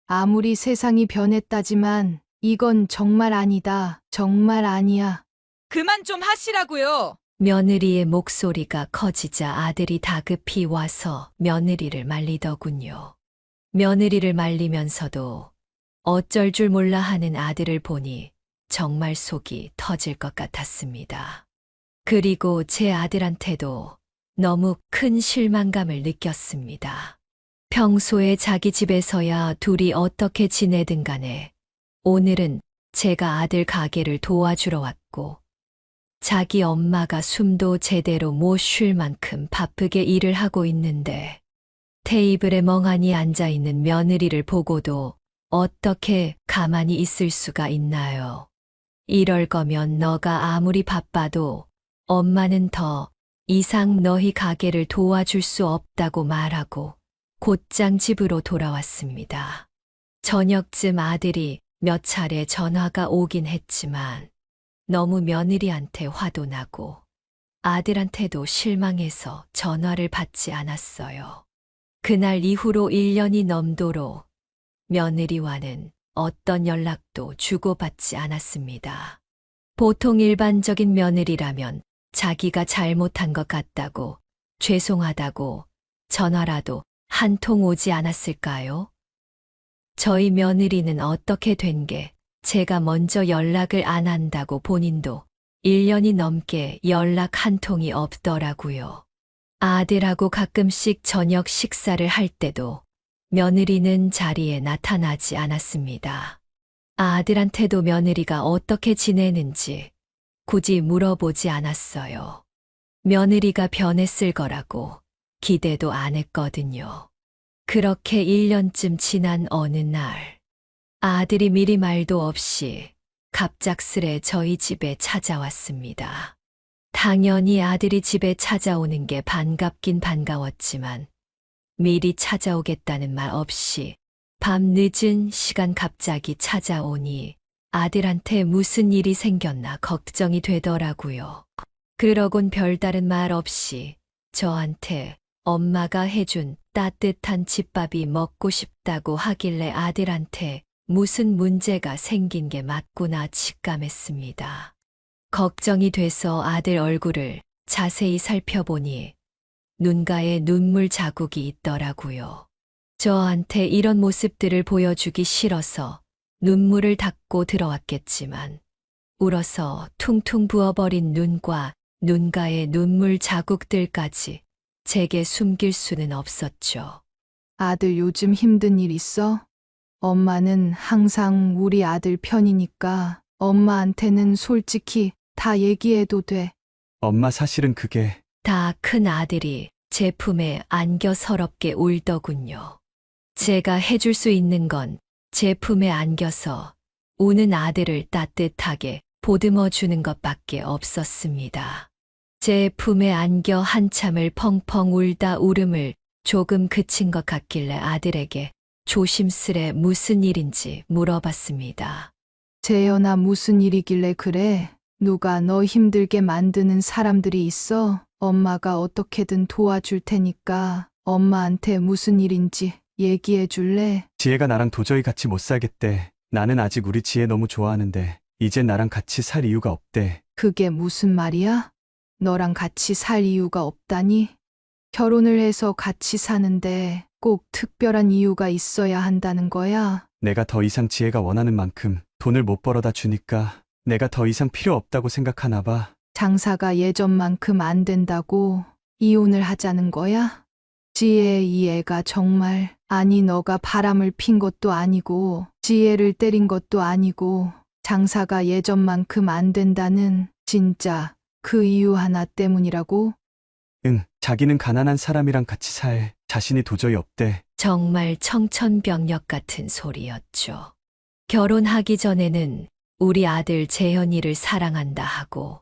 아무리 세상이 변했다지만 이건 정말 아니다. 정말 아니야. 그만 좀 하시라고요. 며느리의 목소리가 커지자 아들이 다급히 와서 며느리를 말리더군요. 며느리를 말리면서도 어쩔 줄 몰라 하는 아들을 보니 정말 속이 터질 것 같았습니다. 그리고 제 아들한테도 너무 큰 실망감을 느꼈습니다. 평소에 자기 집에서야 둘이 어떻게 지내든 간에 오늘은 제가 아들 가게를 도와주러 왔고 자기 엄마가 숨도 제대로 못 쉴 만큼 바쁘게 일을 하고 있는데 테이블에 멍하니 앉아있는 며느리를 보고도 어떻게 가만히 있을 수가 있나요? 이럴 거면 너가 아무리 바빠도 엄마는 더 이상 너희 가게를 도와줄 수 없다고 말하고 곧장 집으로 돌아왔습니다. 저녁쯤 아들이 몇 차례 전화가 오긴 했지만 너무 며느리한테 화도 나고 아들한테도 실망해서 전화를 받지 않았어요. 그날 이후로 1년이 넘도록 며느리와는 어떤 연락도 주고받지 않았습니다. 보통 일반적인 며느리라면 자기가 잘못한 것 같다고 죄송하다고 전화라도 한 통 오지 않았을까요? 저희 며느리는 어떻게 된 게 제가 먼저 연락을 안 한다고 본인도 1년이 넘게 연락 한 통이 없더라고요. 아들하고 가끔씩 저녁 식사를 할 때도 며느리는 자리에 나타나지 않았습니다. 아들한테도 며느리가 어떻게 지내는지 굳이 물어보지 않았어요. 며느리가 변했을 거라고 기대도 안 했거든요. 그렇게 1년쯤 지난 어느 날, 아들이 미리 말도 없이 갑작스레 저희 집에 찾아왔습니다. 당연히 아들이 집에 찾아오는 게 반갑긴 반가웠지만 미리 찾아오겠다는 말 없이 밤 늦은 시간 갑자기 찾아오니 아들한테 무슨 일이 생겼나 걱정이 되더라고요. 그러곤 별다른 말 없이 저한테 엄마가 해준 따뜻한 집밥이 먹고 싶다고 하길래 아들한테 무슨 문제가 생긴 게 맞구나 직감했습니다. 걱정이 돼서 아들 얼굴을 자세히 살펴보니 눈가에 눈물 자국이 있더라고요. 저한테 이런 모습들을 보여주기 싫어서 눈물을 닦고 들어왔겠지만 울어서 퉁퉁 부어버린 눈과 눈가의 눈물 자국들까지 제게 숨길 수는 없었죠. 아들 요즘 힘든 일 있어? 엄마는 항상 우리 아들 편이니까 엄마한테는 솔직히 다 얘기해도 돼. 엄마 사실은 그게 다 큰 아들이 제 품에 안겨 서럽게 울더군요. 제가 해줄 수 있는 건 제 품에 안겨서 우는 아들을 따뜻하게 보듬어 주는 것밖에 없었습니다. 제 품에 안겨 한참을 펑펑 울다 울음을 조금 그친 것 같길래 아들에게 조심스레 무슨 일인지 물어봤습니다. 재현아, 무슨 일이길래 그래? 누가 너 힘들게 만드는 사람들이 있어? 엄마가 어떻게든 도와줄 테니까 엄마한테 무슨 일인지 얘기해 줄래? 지혜가 나랑 도저히 같이 못 살겠대. 나는 아직 우리 지혜 너무 좋아하는데 이제 나랑 같이 살 이유가 없대. 그게 무슨 말이야? 너랑 같이 살 이유가 없다니? 결혼을 해서 같이 사는데 꼭 특별한 이유가 있어야 한다는 거야? 내가 더 이상 지혜가 원하는 만큼 돈을 못 벌어다 주니까 내가 더 이상 필요 없다고 생각하나 봐. 장사가 예전만큼 안 된다고 이혼을 하자는 거야? 지혜, 이 애가 정말, 아니 너가 바람을 핀 것도 아니고 지혜를 때린 것도 아니고 장사가 예전만큼 안 된다는 진짜 그 이유 하나 때문이라고? 응, 자기는 가난한 사람이랑 같이 살 자신이 도저히 없대. 정말 청천벽력 같은 소리였죠. 결혼하기 전에는 우리 아들 재현이를 사랑한다 하고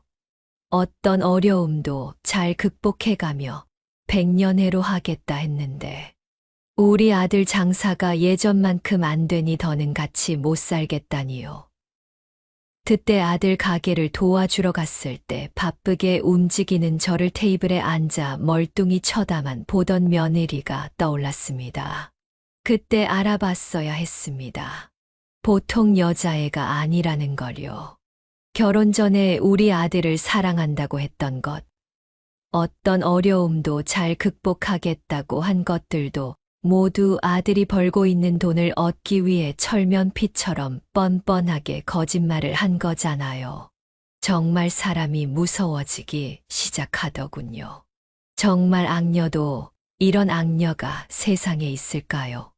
어떤 어려움도 잘 극복해가며 백년해로 하겠다 했는데 우리 아들 장사가 예전만큼 안 되니 더는 같이 못 살겠다니요. 그때 아들 가게를 도와주러 갔을 때 바쁘게 움직이는 저를 테이블에 앉아 멀뚱히 쳐다만 보던 며느리가 떠올랐습니다. 그때 알아봤어야 했습니다. 보통 여자애가 아니라는 걸요. 결혼 전에 우리 아들을 사랑한다고 했던 것, 어떤 어려움도 잘 극복하겠다고 한 것들도 모두 아들이 벌고 있는 돈을 얻기 위해 철면피처럼 뻔뻔하게 거짓말을 한 거잖아요. 정말 사람이 무서워지기 시작하더군요. 정말 악녀도 이런 악녀가 세상에 있을까요?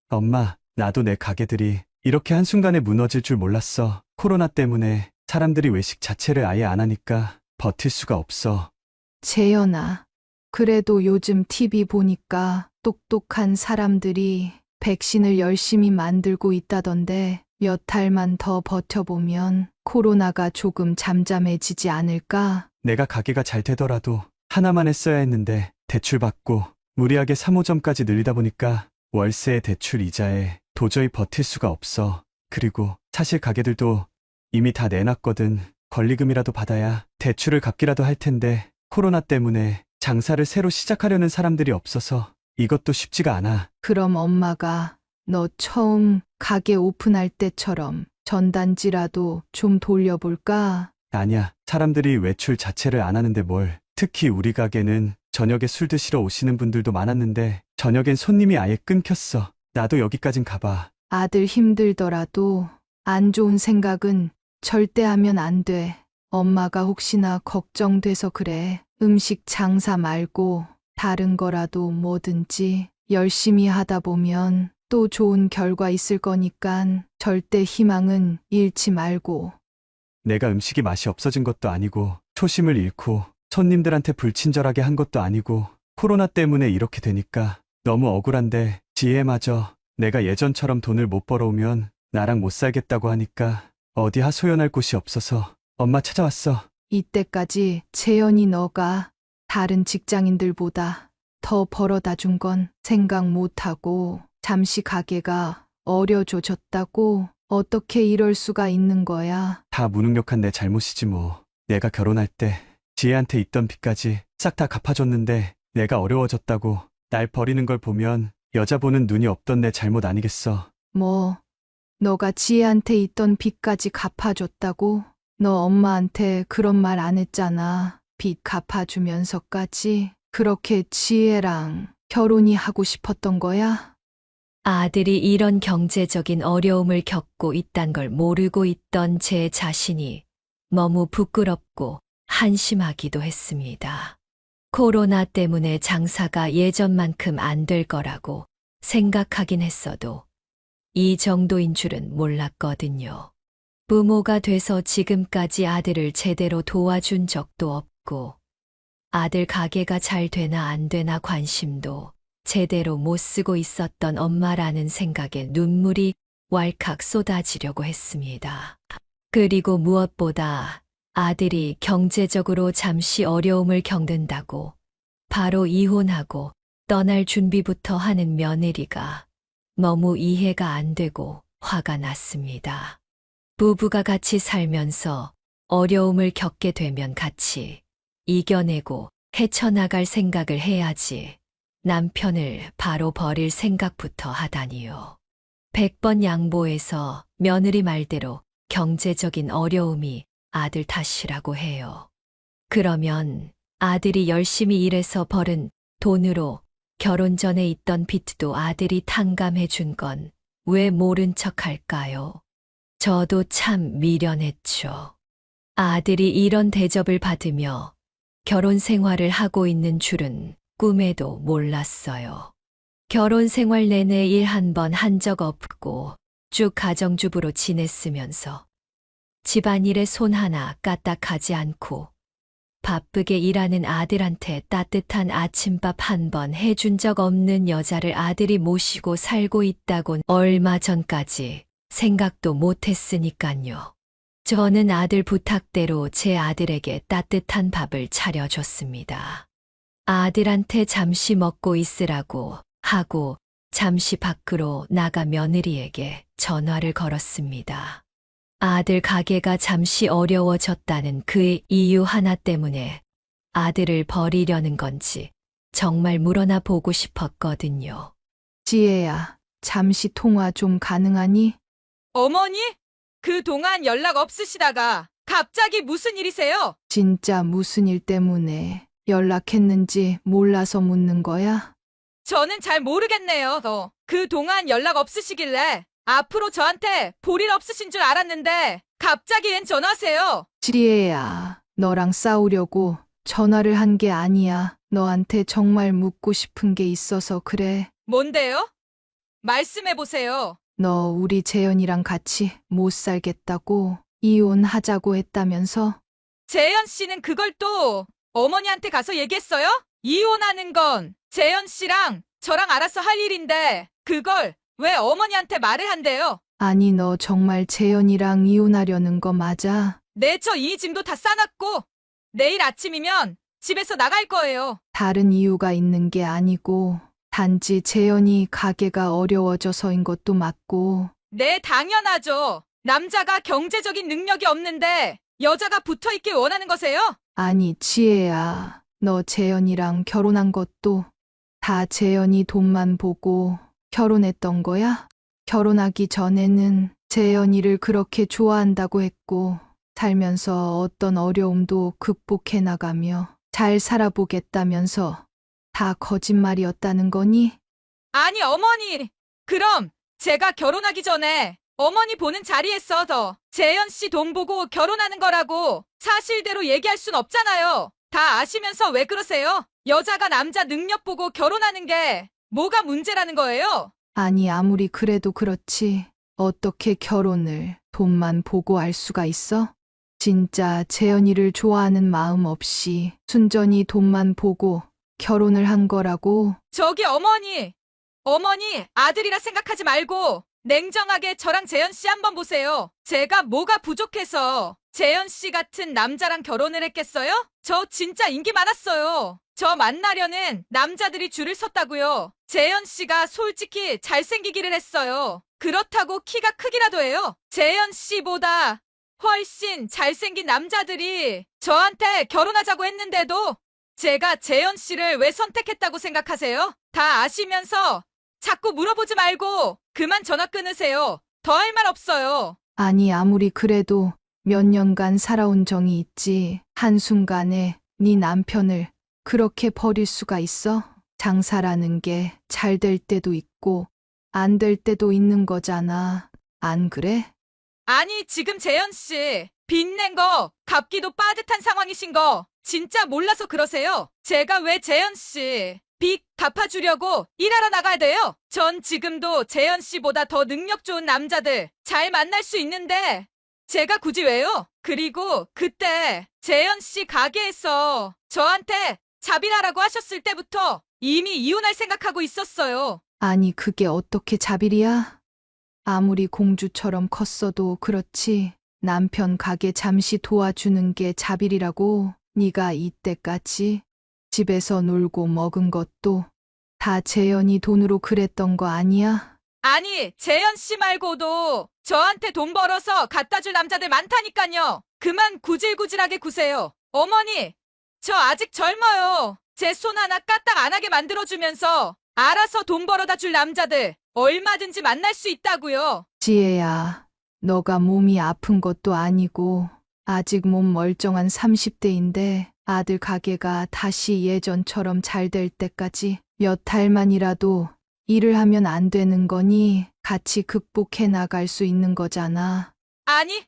엄마, 나도 내 가게들이 이렇게 한순간에 무너질 줄 몰랐어. 코로나 때문에 사람들이 외식 자체를 아예 안 하니까 버틸 수가 없어. 재현아, 그래도 요즘 TV 보니까 똑똑한 사람들이 백신을 열심히 만들고 있다던데 몇 달만 더 버텨보면 코로나가 조금 잠잠해지지 않을까? 내가 가게가 잘 되더라도 하나만 했어야 했는데 대출받고 무리하게 3호점까지 늘리다 보니까 월세, 대출, 이자에 도저히 버틸 수가 없어. 그리고 사실 가게들도 이미 다 내놨거든. 권리금이라도 받아야 대출을 갚기라도 할 텐데 코로나 때문에 장사를 새로 시작하려는 사람들이 없어서 이것도 쉽지가 않아. 그럼 엄마가 너 처음 가게 오픈할 때처럼 전단지라도 좀 돌려볼까? 아니야. 사람들이 외출 자체를 안 하는데 뭘. 특히 우리 가게는 저녁에 술 드시러 오시는 분들도 많았는데 저녁엔 손님이 아예 끊겼어. 나도 여기까진 가봐. 아들 힘들더라도 안 좋은 생각은 절대 하면 안 돼. 엄마가 혹시나 걱정돼서 그래. 음식 장사 말고 다른 거라도 뭐든지 열심히 하다 보면 또 좋은 결과 있을 거니깐 절대 희망은 잃지 말고. 내가 음식이 맛이 없어진 것도 아니고 초심을 잃고 손님들한테 불친절하게 한 것도 아니고 코로나 때문에 이렇게 되니까 너무 억울한데 지혜마저 내가 예전처럼 돈을 못 벌어오면 나랑 못 살겠다고 하니까 어디 하소연할 곳이 없어서 엄마 찾아왔어. 이때까지 재현이 너가 다른 직장인들보다 더 벌어다 준 건 생각 못하고 잠시 가게가 어려워졌다고 어떻게 이럴 수가 있는 거야. 다 무능력한 내 잘못이지 뭐. 내가 결혼할 때 지혜한테 있던 빚까지 싹 다 갚아줬는데 내가 어려워졌다고 날 버리는 걸 보면 여자 보는 눈이 없던 내 잘못 아니겠어. 뭐, 너가 지혜한테 있던 빚까지 갚아줬다고? 너 엄마한테 그런 말 안 했잖아. 빚 갚아주면서까지 그렇게 지혜랑 결혼이 하고 싶었던 거야? 아들이 이런 경제적인 어려움을 겪고 있단 걸 모르고 있던 제 자신이 너무 부끄럽고 한심하기도 했습니다. 코로나 때문에 장사가 예전만큼 안 될 거라고 생각하긴 했어도 이 정도인 줄은 몰랐거든요. 부모가 돼서 지금까지 아들을 제대로 도와준 적도 없고 아들 가게가 잘 되나 안 되나 관심도 제대로 못 쓰고 있었던 엄마라는 생각에 눈물이 왈칵 쏟아지려고 했습니다. 그리고 무엇보다 아들이 경제적으로 잠시 어려움을 겪는다고 바로 이혼하고 떠날 준비부터 하는 며느리가 너무 이해가 안 되고 화가 났습니다. 부부가 같이 살면서 어려움을 겪게 되면 같이 이겨내고 헤쳐나갈 생각을 해야지 남편을 바로 버릴 생각부터 하다니요. 100번 양보해서 며느리 말대로 경제적인 어려움이 아들 탓이라고 해요. 그러면 아들이 열심히 일해서 벌은 돈으로 결혼 전에 있던 빚도 아들이 탕감해 준 건 왜 모른 척 할까요? 저도 참 미련했죠. 아들이 이런 대접을 받으며 결혼 생활을 하고 있는 줄은 꿈에도 몰랐어요. 결혼 생활 내내 일 한 번 한 적 없고 쭉 가정주부로 지냈으면서 집안일에 손 하나 까딱하지 않고 바쁘게 일하는 아들한테 따뜻한 아침밥 한 번 해준 적 없는 여자를 아들이 모시고 살고 있다곤 얼마 전까지 생각도 못했으니깐요. 저는 아들 부탁대로 제 아들에게 따뜻한 밥을 차려줬습니다. 아들한테 잠시 먹고 있으라고 하고 잠시 밖으로 나가 며느리에게 전화를 걸었습니다. 아들 가게가 잠시 어려워졌다는 그 이유 하나 때문에 아들을 버리려는 건지 정말 물어나 보고 싶었거든요. 지혜야, 잠시 통화 좀 가능하니? 어머니? 그동안 연락 없으시다가 갑자기 무슨 일이세요? 진짜 무슨 일 때문에 연락했는지 몰라서 묻는 거야? 저는 잘 모르겠네요, 더. 그동안 연락 없으시길래 앞으로 저한테 볼 일 없으신 줄 알았는데 갑자기 웬 전화세요? 지혜야, 너랑 싸우려고 전화를 한 게 아니야. 너한테 정말 묻고 싶은 게 있어서 그래. 뭔데요? 말씀해보세요. 너 우리 재현이랑 같이 못 살겠다고 이혼하자고 했다면서? 재현 씨는 그걸 또 어머니한테 가서 얘기했어요? 이혼하는 건 재현 씨랑 저랑 알아서 할 일인데 그걸 왜 어머니한테 말을 한대요? 아니, 너 정말 재현이랑 이혼하려는 거 맞아? 네, 저 이 짐도 다 싸놨고 내일 아침이면 집에서 나갈 거예요. 다른 이유가 있는 게 아니고 단지 재현이 가게가 어려워져서인 것도 맞고 네, 당연하죠. 남자가 경제적인 능력이 없는데 여자가 붙어 있길 원하는 거세요? 아니 지혜야 너 재현이랑 결혼한 것도 다 재현이 돈만 보고 결혼했던 거야? 결혼하기 전에는 재현이를 그렇게 좋아한다고 했고 살면서 어떤 어려움도 극복해 나가며 잘 살아보겠다면서 다 거짓말이었다는 거니? 아니, 어머니. 그럼 제가 결혼하기 전에 어머니 보는 자리에서 재현 씨 돈 보고 결혼하는 거라고 사실대로 얘기할 순 없잖아요. 다 아시면서 왜 그러세요? 여자가 남자 능력 보고 결혼하는 게 뭐가 문제라는 거예요? 아니 아무리 그래도 그렇지 어떻게 결혼을 돈만 보고 할 수가 있어? 진짜 재현이를 좋아하는 마음 없이 순전히 돈만 보고 결혼을 한 거라고? 저기 어머니. 어머니, 아들이라 생각하지 말고 냉정하게 저랑 재현 씨 한번 보세요. 제가 뭐가 부족해서 재현 씨 같은 남자랑 결혼을 했겠어요? 저 진짜 인기 많았어요. 저 만나려는 남자들이 줄을 섰다고요. 재현 씨가 솔직히 잘생기기를 했어요. 그렇다고 키가 크기라도 해요. 재현 씨보다 훨씬 잘생긴 남자들이 저한테 결혼하자고 했는데도 제가 재현 씨를 왜 선택했다고 생각하세요? 다 아시면서 자꾸 물어보지 말고 그만 전화 끊으세요. 더 할 말 없어요. 아니 아무리 그래도 몇 년간 살아온 정이 있지 한순간에 네 남편을 그렇게 버릴 수가 있어? 장사라는 게 잘 될 때도 있고 안 될 때도 있는 거잖아. 안 그래? 아니, 지금 재현 씨 빚낸 거 갚기도 빠듯한 상황이신 거 진짜 몰라서 그러세요. 제가 왜 재현 씨 빚 갚아주려고 일하러 나가야 돼요? 전 지금도 재현 씨보다 더 능력 좋은 남자들 잘 만날 수 있는데 제가 굳이 왜요? 그리고 그때 재현 씨 가게에서 저한테 자비라라고 하셨을 때부터 이미 이혼할 생각하고 있었어요. 아니 그게 어떻게 자빌이야? 아무리 공주처럼 컸어도 그렇지 남편 가게 잠시 도와주는 게 자빌이라고? 네가 이때까지 집에서 놀고 먹은 것도 다 재현이 돈으로 그랬던 거 아니야? 아니, 재현 씨 말고도 저한테 돈 벌어서 갖다 줄 남자들 많다니까요. 그만 구질구질하게 구세요. 어머니, 저 아직 젊어요. 제 손 하나 까딱 안 하게 만들어주면서 알아서 돈 벌어다 줄 남자들 얼마든지 만날 수 있다고요. 지혜야, 너가 몸이 아픈 것도 아니고 아직 몸 멀쩡한 30대인데 아들 가게가 다시 예전처럼 잘 될 때까지 몇 달만이라도 일을 하면 안 되는 거니 같이 극복해 나갈 수 있는 거잖아. 아니,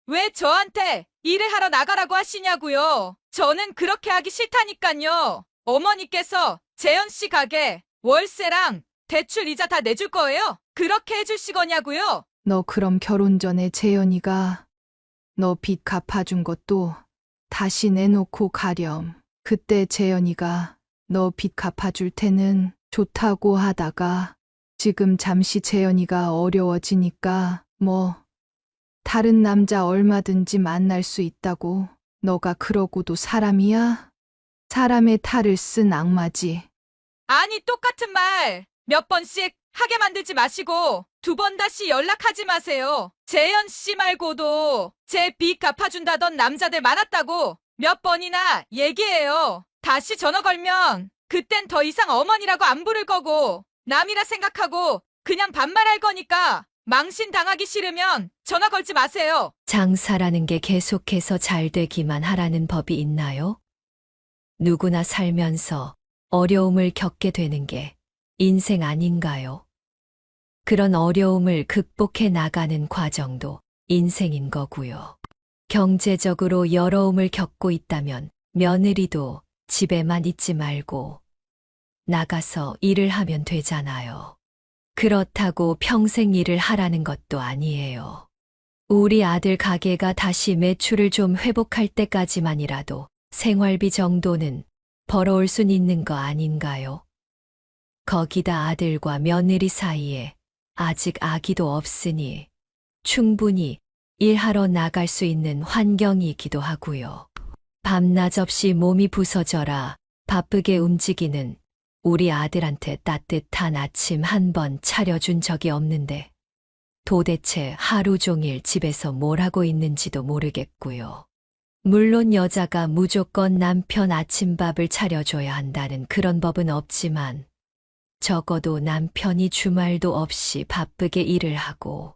왜 저한테 일을 하러 나가라고 하시냐고요. 저는 그렇게 하기 싫다니까요. 어머니께서 재현 씨 가게 월세랑 대출 이자 다 내줄 거예요? 그렇게 해주시 거냐고요? 너 그럼 결혼 전에 재현이가 너 빚 갚아준 것도 다시 내놓고 가렴. 그때 재현이가 너 빚 갚아줄 테는 좋다고 하다가 지금 잠시 재현이가 어려워지니까 뭐 다른 남자 얼마든지 만날 수 있다고. 너가 그러고도 사람이야? 사람의 탈을 쓴 악마지. 아니, 똑같은 말 몇 번씩 하게 만들지 마시고 2번 다시 연락하지 마세요. 재현 씨 말고도 제 빚 갚아준다던 남자들 많았다고 몇 번이나 얘기해요. 다시 전화 걸면 그땐 더 이상 어머니라고 안 부를 거고 남이라 생각하고 그냥 반말할 거니까 망신 당하기 싫으면 전화 걸지 마세요. 장사라는 게 계속해서 잘 되기만 하라는 법이 있나요? 누구나 살면서 어려움을 겪게 되는 게 인생 아닌가요? 그런 어려움을 극복해 나가는 과정도 인생인 거고요. 경제적으로 어려움을 겪고 있다면 며느리도 집에만 있지 말고 나가서 일을 하면 되잖아요. 그렇다고 평생 일을 하라는 것도 아니에요. 우리 아들 가게가 다시 매출을 좀 회복할 때까지만이라도 생활비 정도는 벌어올 순 있는 거 아닌가요? 거기다 아들과 며느리 사이에 아직 아기도 없으니 충분히 일하러 나갈 수 있는 환경이기도 하고요. 밤낮 없이 몸이 부서져라 바쁘게 움직이는 우리 아들한테 따뜻한 아침 한 번 차려준 적이 없는데 도대체 하루 종일 집에서 뭘 하고 있는지도 모르겠고요. 물론 여자가 무조건 남편 아침밥을 차려줘야 한다는 그런 법은 없지만 적어도 남편이 주말도 없이 바쁘게 일을 하고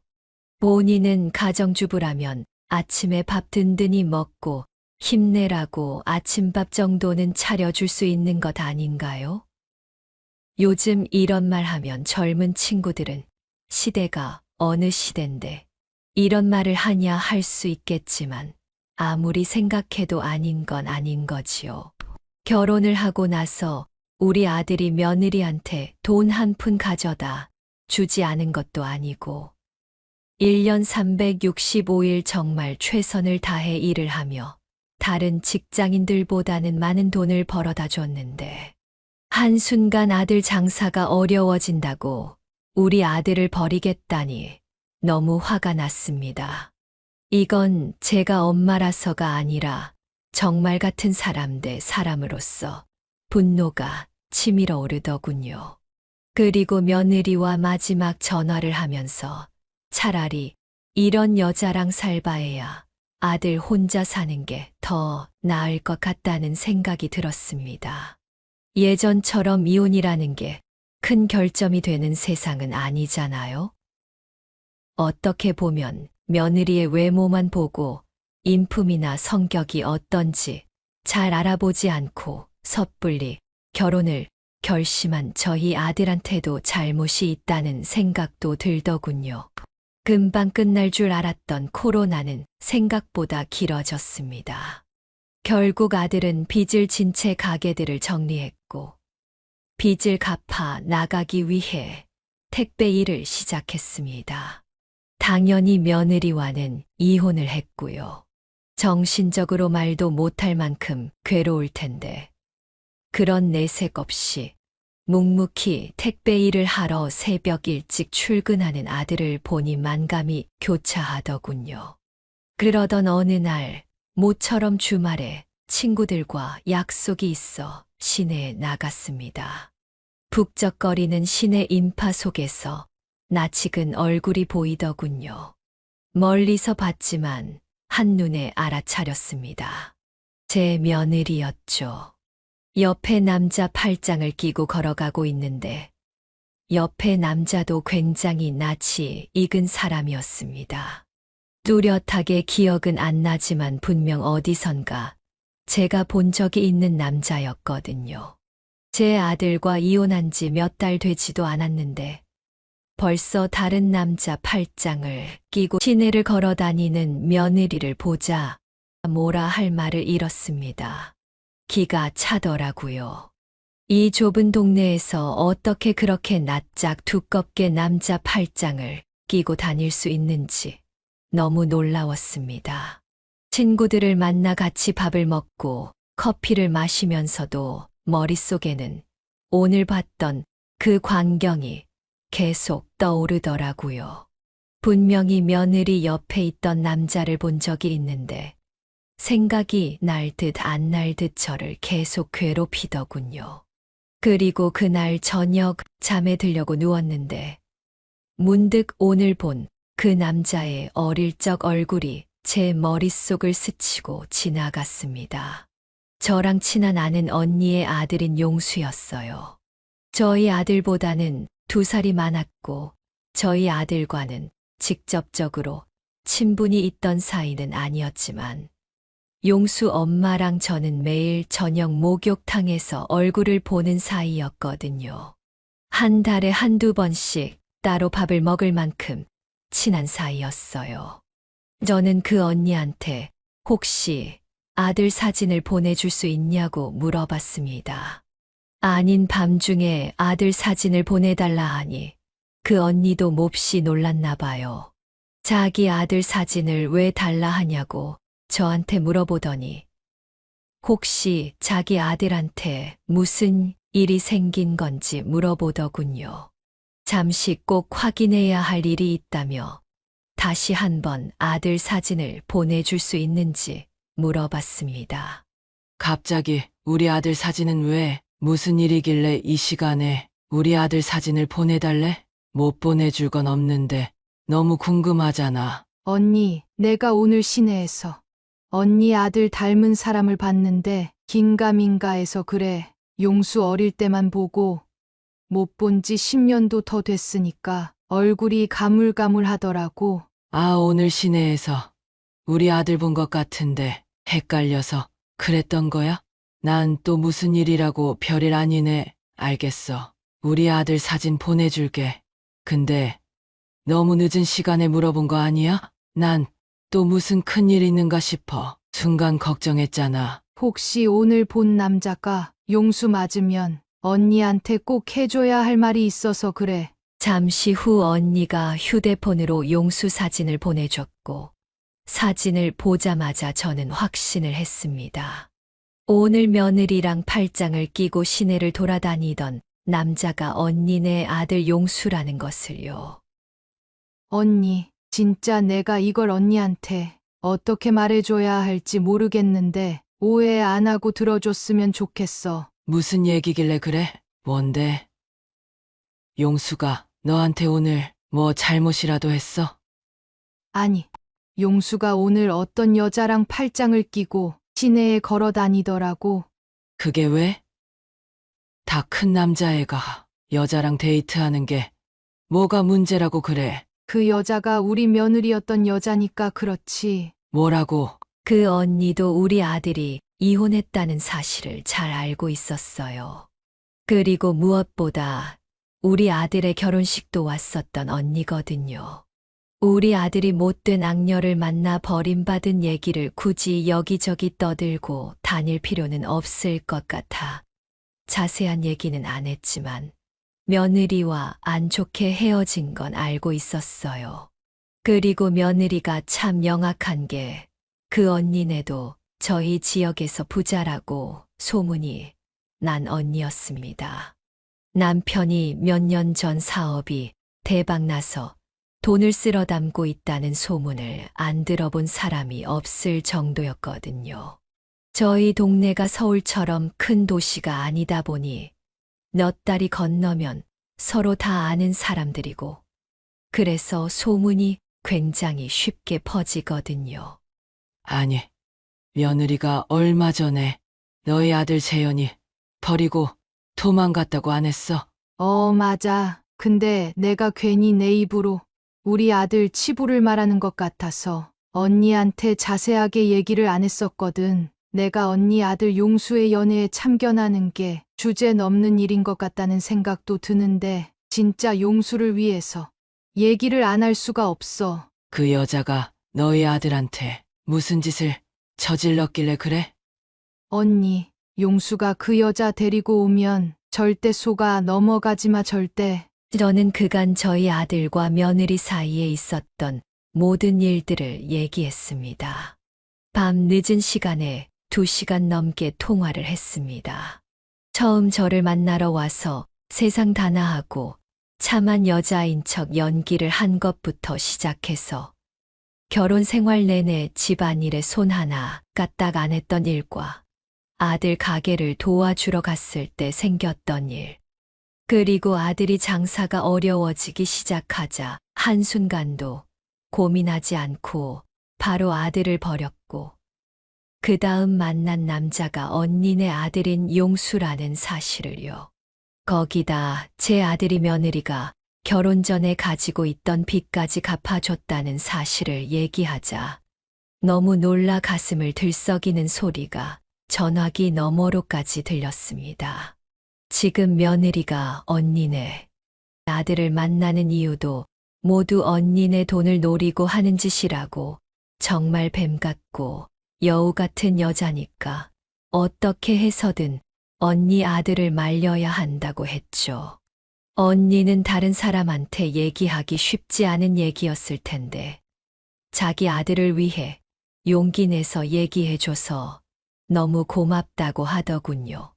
본인은 가정주부라면 아침에 밥 든든히 먹고 힘내라고 아침밥 정도는 차려줄 수 있는 것 아닌가요? 요즘 이런 말 하면 젊은 친구들은 시대가 어느 시대인데 이런 말을 하냐 할 수 있겠지만 아무리 생각해도 아닌 건 아닌 거지요. 결혼을 하고 나서 우리 아들이 며느리한테 돈 한 푼 가져다 주지 않은 것도 아니고 1년 365일 정말 최선을 다해 일을 하며 다른 직장인들보다는 많은 돈을 벌어다 줬는데 한순간 아들 장사가 어려워진다고 우리 아들을 버리겠다니 너무 화가 났습니다. 이건 제가 엄마라서가 아니라 정말 같은 사람 대 사람으로서 분노가 치밀어 오르더군요. 그리고 며느리와 마지막 전화를 하면서 차라리 이런 여자랑 살 바에야 아들 혼자 사는 게 더 나을 것 같다는 생각이 들었습니다. 예전처럼 이혼이라는 게 큰 결점이 되는 세상은 아니잖아요. 어떻게 보면 며느리의 외모만 보고 인품이나 성격이 어떤지 잘 알아보지 않고 섣불리 결혼을 결심한 저희 아들한테도 잘못이 있다는 생각도 들더군요. 금방 끝날 줄 알았던 코로나는 생각보다 길어졌습니다. 결국 아들은 빚을 진 채 가게들을 정리했고 빚을 갚아 나가기 위해 택배 일을 시작했습니다. 당연히 며느리와는 이혼을 했고요. 정신적으로 말도 못할 만큼 괴로울 텐데 그런 내색 없이 묵묵히 택배 일을 하러 새벽 일찍 출근하는 아들을 보니 만감이 교차하더군요. 그러던 어느 날 모처럼 주말에 친구들과 약속이 있어 시내에 나갔습니다. 북적거리는 시내 인파 속에서 낯익은 얼굴이 보이더군요. 멀리서 봤지만 한눈에 알아차렸습니다. 제 며느리였죠. 옆에 남자 팔짱을 끼고 걸어가고 있는데 옆에 남자도 굉장히 낯이 익은 사람이었습니다. 뚜렷하게 기억은 안 나지만 분명 어디선가 제가 본 적이 있는 남자였거든요. 제 아들과 이혼한 지 몇 달 되지도 않았는데 벌써 다른 남자 팔짱을 끼고 시내를 걸어 다니는 며느리를 보자 뭐라 할 말을 잃었습니다. 기가 차더라고요. 이 좁은 동네에서 어떻게 그렇게 낯짝 두껍게 남자 팔짱을 끼고 다닐 수 있는지 너무 놀라웠습니다. 친구들을 만나 같이 밥을 먹고 커피를 마시면서도 머릿속에는 오늘 봤던 그 광경이 계속 떠오르더라고요. 분명히 며느리 옆에 있던 남자를 본 적이 있는데 생각이 날 듯 안 날 듯 저를 계속 괴롭히더군요. 그리고 그날 저녁 잠에 들려고 누웠는데 문득 오늘 본 그 남자의 어릴 적 얼굴이 제 머릿속을 스치고 지나갔습니다. 저랑 친한 아는 언니의 아들인 용수였어요. 저희 아들보다는 2살이 많았고 저희 아들과는 직접적으로 친분이 있던 사이는 아니었지만 용수 엄마랑 저는 매일 저녁 목욕탕에서 얼굴을 보는 사이였거든요. 한 달에 한두 번씩 따로 밥을 먹을 만큼 친한 사이였어요. 저는 그 언니한테 혹시 아들 사진을 보내줄 수 있냐고 물어봤습니다. 아닌 밤중에 아들 사진을 보내달라 하니 그 언니도 몹시 놀랐나 봐요. 자기 아들 사진을 왜 달라 하냐고 저한테 물어보더니 혹시 자기 아들한테 무슨 일이 생긴 건지 물어보더군요. 잠시 꼭 확인해야 할 일이 있다며 다시 한번 아들 사진을 보내줄 수 있는지 물어봤습니다. 갑자기 우리 아들 사진은 왜, 무슨 일이길래 이 시간에 우리 아들 사진을 보내달래? 못 보내줄 건 없는데 너무 궁금하잖아. 언니, 내가 오늘 시내에서 언니 아들 닮은 사람을 봤는데 긴가민가해서 그래. 용수 어릴 때만 보고 못 본 지 10년도 더 됐으니까 얼굴이 가물가물하더라고. 아, 오늘 시내에서 우리 아들 본 것 같은데 헷갈려서 그랬던 거야? 난 또 무슨 일이라고 별일 아니네. 알겠어. 우리 아들 사진 보내줄게. 근데 너무 늦은 시간에 물어본 거 아니야? 난 또 무슨 큰일 있는가 싶어. 순간 걱정했잖아. 혹시 오늘 본 남자가 용수 맞으면 언니한테 꼭 해줘야 할 말이 있어서 그래. 잠시 후 언니가 휴대폰으로 용수 사진을 보내줬고, 사진을 보자마자 저는 확신을 했습니다. 오늘 며느리랑 팔짱을 끼고 시내를 돌아다니던 남자가 언니네 아들 용수라는 것을요. 언니, 진짜 내가 이걸 언니한테 어떻게 말해줘야 할지 모르겠는데 오해 안 하고 들어줬으면 좋겠어. 무슨 얘기길래 그래? 뭔데? 용수가 너한테 오늘 뭐 잘못이라도 했어? 아니, 용수가 오늘 어떤 여자랑 팔짱을 끼고 시내에 걸어 다니더라고. 그게 왜? 다 큰 남자애가 여자랑 데이트하는 게 뭐가 문제라고 그래? 그 여자가 우리 며느리였던 여자니까 그렇지. 뭐라고? 그 언니도 우리 아들이 이혼했다는 사실을 잘 알고 있었어요. 그리고 무엇보다 우리 아들의 결혼식도 왔었던 언니거든요. 우리 아들이 못된 악녀를 만나 버림받은 얘기를 굳이 여기저기 떠들고 다닐 필요는 없을 것 같아 자세한 얘기는 안 했지만 며느리와 안 좋게 헤어진 건 알고 있었어요. 그리고 며느리가 참 영악한 게 그 언니네도 저희 지역에서 부자라고 소문이 난 언니였습니다. 남편이 몇 년 전 사업이 대박나서 돈을 쓸어 담고 있다는 소문을 안 들어본 사람이 없을 정도였거든요. 저희 동네가 서울처럼 큰 도시가 아니다 보니 몇 달이 건너면 서로 다 아는 사람들이고 그래서 소문이 굉장히 쉽게 퍼지거든요. 아니, 며느리가 얼마 전에 너희 아들 재현이 버리고 도망갔다고 안 했어? 맞아. 근데 내가 괜히 내 입으로 우리 아들 치부를 말하는 것 같아서 언니한테 자세하게 얘기를 안 했었거든. 내가 언니 아들 용수의 연애에 참견하는 게 주제 넘는 일인 것 같다는 생각도 드는데 진짜 용수를 위해서 얘기를 안 할 수가 없어. 그 여자가 너희 아들한테 무슨 짓을 저질렀길래 그래? 언니, 용수가 그 여자 데리고 오면 절대 속아 넘어가지 마, 절대. 저는 그간 저희 아들과 며느리 사이에 있었던 모든 일들을 얘기했습니다. 밤 늦은 시간에 2시간 넘게 통화를 했습니다. 처음 저를 만나러 와서 세상 다나하고 참한 여자인 척 연기를 한 것부터 시작해서 결혼 생활 내내 집안일에 손 하나 까딱 안 했던 일과 아들 가게를 도와주러 갔을 때 생겼던 일, 그리고 아들이 장사가 어려워지기 시작하자 한순간도 고민하지 않고 바로 아들을 버렸고 그 다음 만난 남자가 언니네 아들인 용수라는 사실을요. 거기다 제 아들이 며느리가 결혼 전에 가지고 있던 빚까지 갚아줬다는 사실을 얘기하자 너무 놀라 가슴을 들썩이는 소리가 전화기 너머로까지 들렸습니다. 지금 며느리가 언니네 아들을 만나는 이유도 모두 언니네 돈을 노리고 하는 짓이라고, 정말 뱀 같고 여우 같은 여자니까 어떻게 해서든 언니 아들을 말려야 한다고 했죠. 언니는 다른 사람한테 얘기하기 쉽지 않은 얘기였을 텐데 자기 아들을 위해 용기 내서 얘기해줘서 너무 고맙다고 하더군요.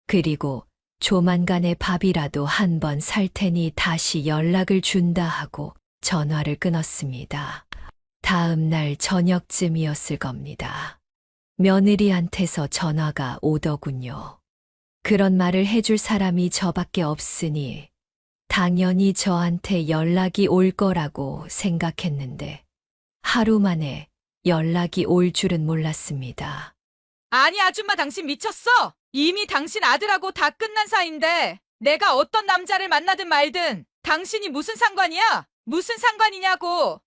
그리고 조만간에 밥이라도 한 번 살 테니 다시 연락을 준다 하고 전화를 끊었습니다. 다음 날 저녁쯤이었을 겁니다. 며느리한테서 전화가 오더군요. 그런 말을 해줄 사람이 저밖에 없으니 당연히 저한테 연락이 올 거라고 생각했는데 하루 만에 연락이 올 줄은 몰랐습니다. 아니, 아줌마 당신 미쳤어? 이미 당신 아들하고 다 끝난 사이인데 내가 어떤 남자를 만나든 말든 당신이 무슨 상관이야? 무슨 상관이냐고.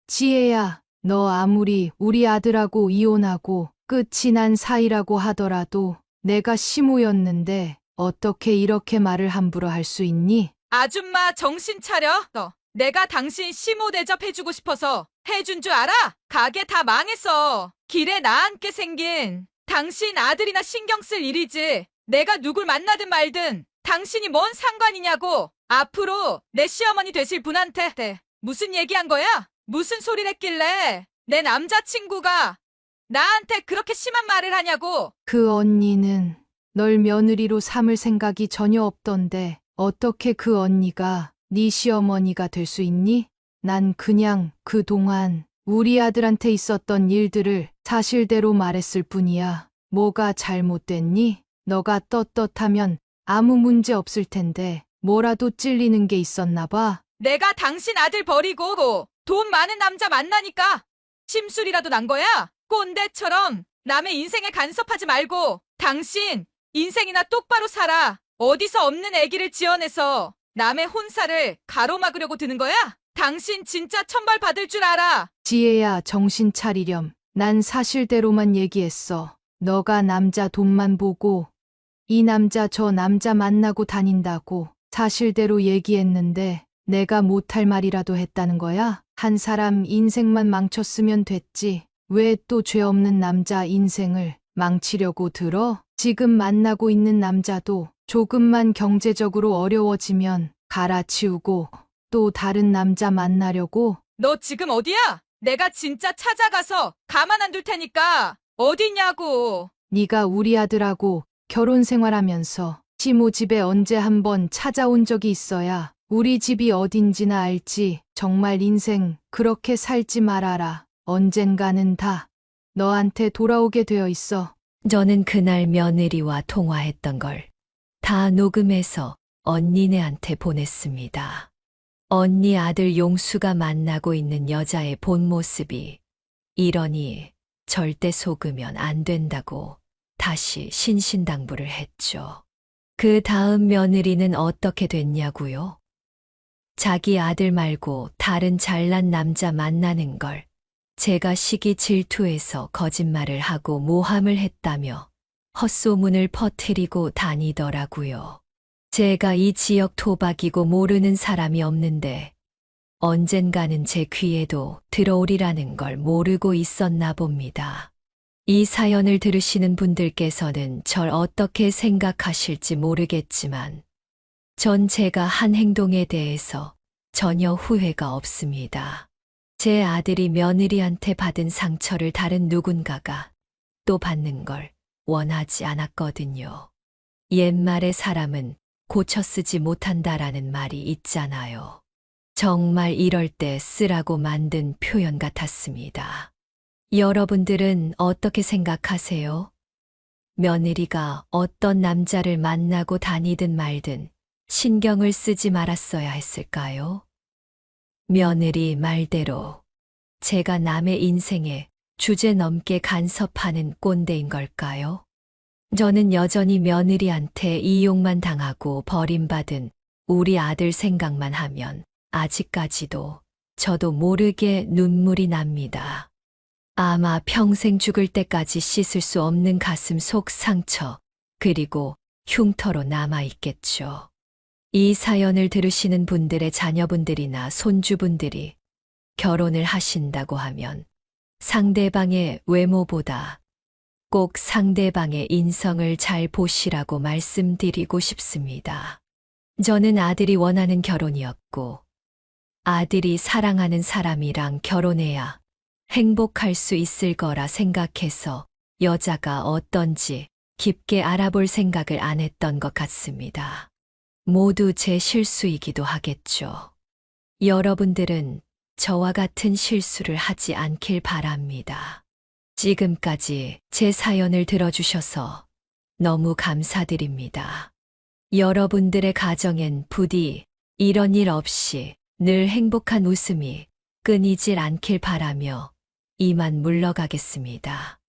지혜야, 너 아무리 우리 아들하고 이혼하고 끝이 난 사이라고 하더라도 내가 시모였는데 어떻게 이렇게 말을 함부로 할 수 있니? 아줌마 정신 차려. 너 내가 당신 시모 대접해주고 싶어서 해준 줄 알아? 가게 다 망했어. 길에 나앉게 생긴 당신 아들이나 신경 쓸 일이지. 내가 누굴 만나든 말든 당신이 뭔 상관이냐고. 앞으로 내 시어머니 되실 분한테 무슨 얘기한 거야? 무슨 소리를 했길래 내 남자친구가 나한테 그렇게 심한 말을 하냐고. 그 언니는 널 며느리로 삼을 생각이 전혀 없던데 어떻게 그 언니가 네 시어머니가 될 수 있니? 난 그냥 그동안 우리 아들한테 있었던 일들을 사실대로 말했을 뿐이야. 뭐가 잘못됐니? 너가 떳떳하면 아무 문제 없을 텐데 뭐라도 찔리는 게 있었나 봐. 내가 당신 아들 버리고 돈 많은 남자 만나니까 심술이라도 난 거야? 꼰대처럼 남의 인생에 간섭하지 말고 당신 인생이나 똑바로 살아. 어디서 없는 애기를 지어내서 남의 혼사를 가로막으려고 드는 거야? 당신 진짜 천벌 받을 줄 알아. 지혜야, 정신 차리렴. 난 사실대로만 얘기했어. 너가 남자 돈만 보고 이 남자 저 남자 만나고 다닌다고 사실대로 얘기했는데 내가 못할 말이라도 했다는 거야? 한 사람 인생만 망쳤으면 됐지. 왜 또 죄 없는 남자 인생을 망치려고 들어? 지금 만나고 있는 남자도 조금만 경제적으로 어려워지면 갈아치우고 또 다른 남자 만나려고? 너 지금 어디야? 내가 진짜 찾아가서 가만 안 둘 테니까 어디냐고. 네가 우리 아들하고 결혼 생활하면서 시모 집에 언제 한번 찾아온 적이 있어야 우리 집이 어딘지나 알지. 정말 인생 그렇게 살지 말아라. 언젠가는 다 너한테 돌아오게 되어 있어. 저는 그날 며느리와 통화했던 걸 다 녹음해서 언니네한테 보냈습니다. 언니 아들 용수가 만나고 있는 여자의 본 모습이 이러니 절대 속으면 안 된다고 다시 신신당부를 했죠. 그 다음 며느리는 어떻게 됐냐고요? 자기 아들 말고 다른 잘난 남자 만나는 걸 제가 시기 질투해서 거짓말을 하고 모함을 했다며 헛소문을 퍼뜨리고 다니더라고요. 제가 이 지역 토박이고 모르는 사람이 없는데 언젠가는 제 귀에도 들어오리라는 걸 모르고 있었나 봅니다. 이 사연을 들으시는 분들께서는 절 어떻게 생각하실지 모르겠지만 전 제가 한 행동에 대해서 전혀 후회가 없습니다. 제 아들이 며느리한테 받은 상처를 다른 누군가가 또 받는 걸 원하지 않았거든요. 옛말에 사람은 고쳐 쓰지 못한다라는 말이 있잖아요. 정말 이럴 때 쓰라고 만든 표현 같았습니다. 여러분들은 어떻게 생각하세요? 며느리가 어떤 남자를 만나고 다니든 말든 신경을 쓰지 말았어야 했을까요? 며느리 말대로 제가 남의 인생에 주제넘게 간섭하는 꼰대인 걸까요? 저는 여전히 며느리한테 이용만 당하고 버림받은 우리 아들 생각만 하면 아직까지도 저도 모르게 눈물이 납니다. 아마 평생 죽을 때까지 씻을 수 없는 가슴 속 상처, 그리고 흉터로 남아있겠죠. 이 사연을 들으시는 분들의 자녀분들이나 손주분들이 결혼을 하신다고 하면 상대방의 외모보다 꼭 상대방의 인성을 잘 보시라고 말씀드리고 싶습니다. 저는 아들이 원하는 결혼이었고 아들이 사랑하는 사람이랑 결혼해야 행복할 수 있을 거라 생각해서 여자가 어떤지 깊게 알아볼 생각을 안 했던 것 같습니다. 모두 제 실수이기도 하겠죠. 여러분들은 저와 같은 실수를 하지 않길 바랍니다. 지금까지 제 사연을 들어주셔서 너무 감사드립니다. 여러분들의 가정엔 부디 이런 일 없이 늘 행복한 웃음이 끊이질 않길 바라며 이만 물러가겠습니다.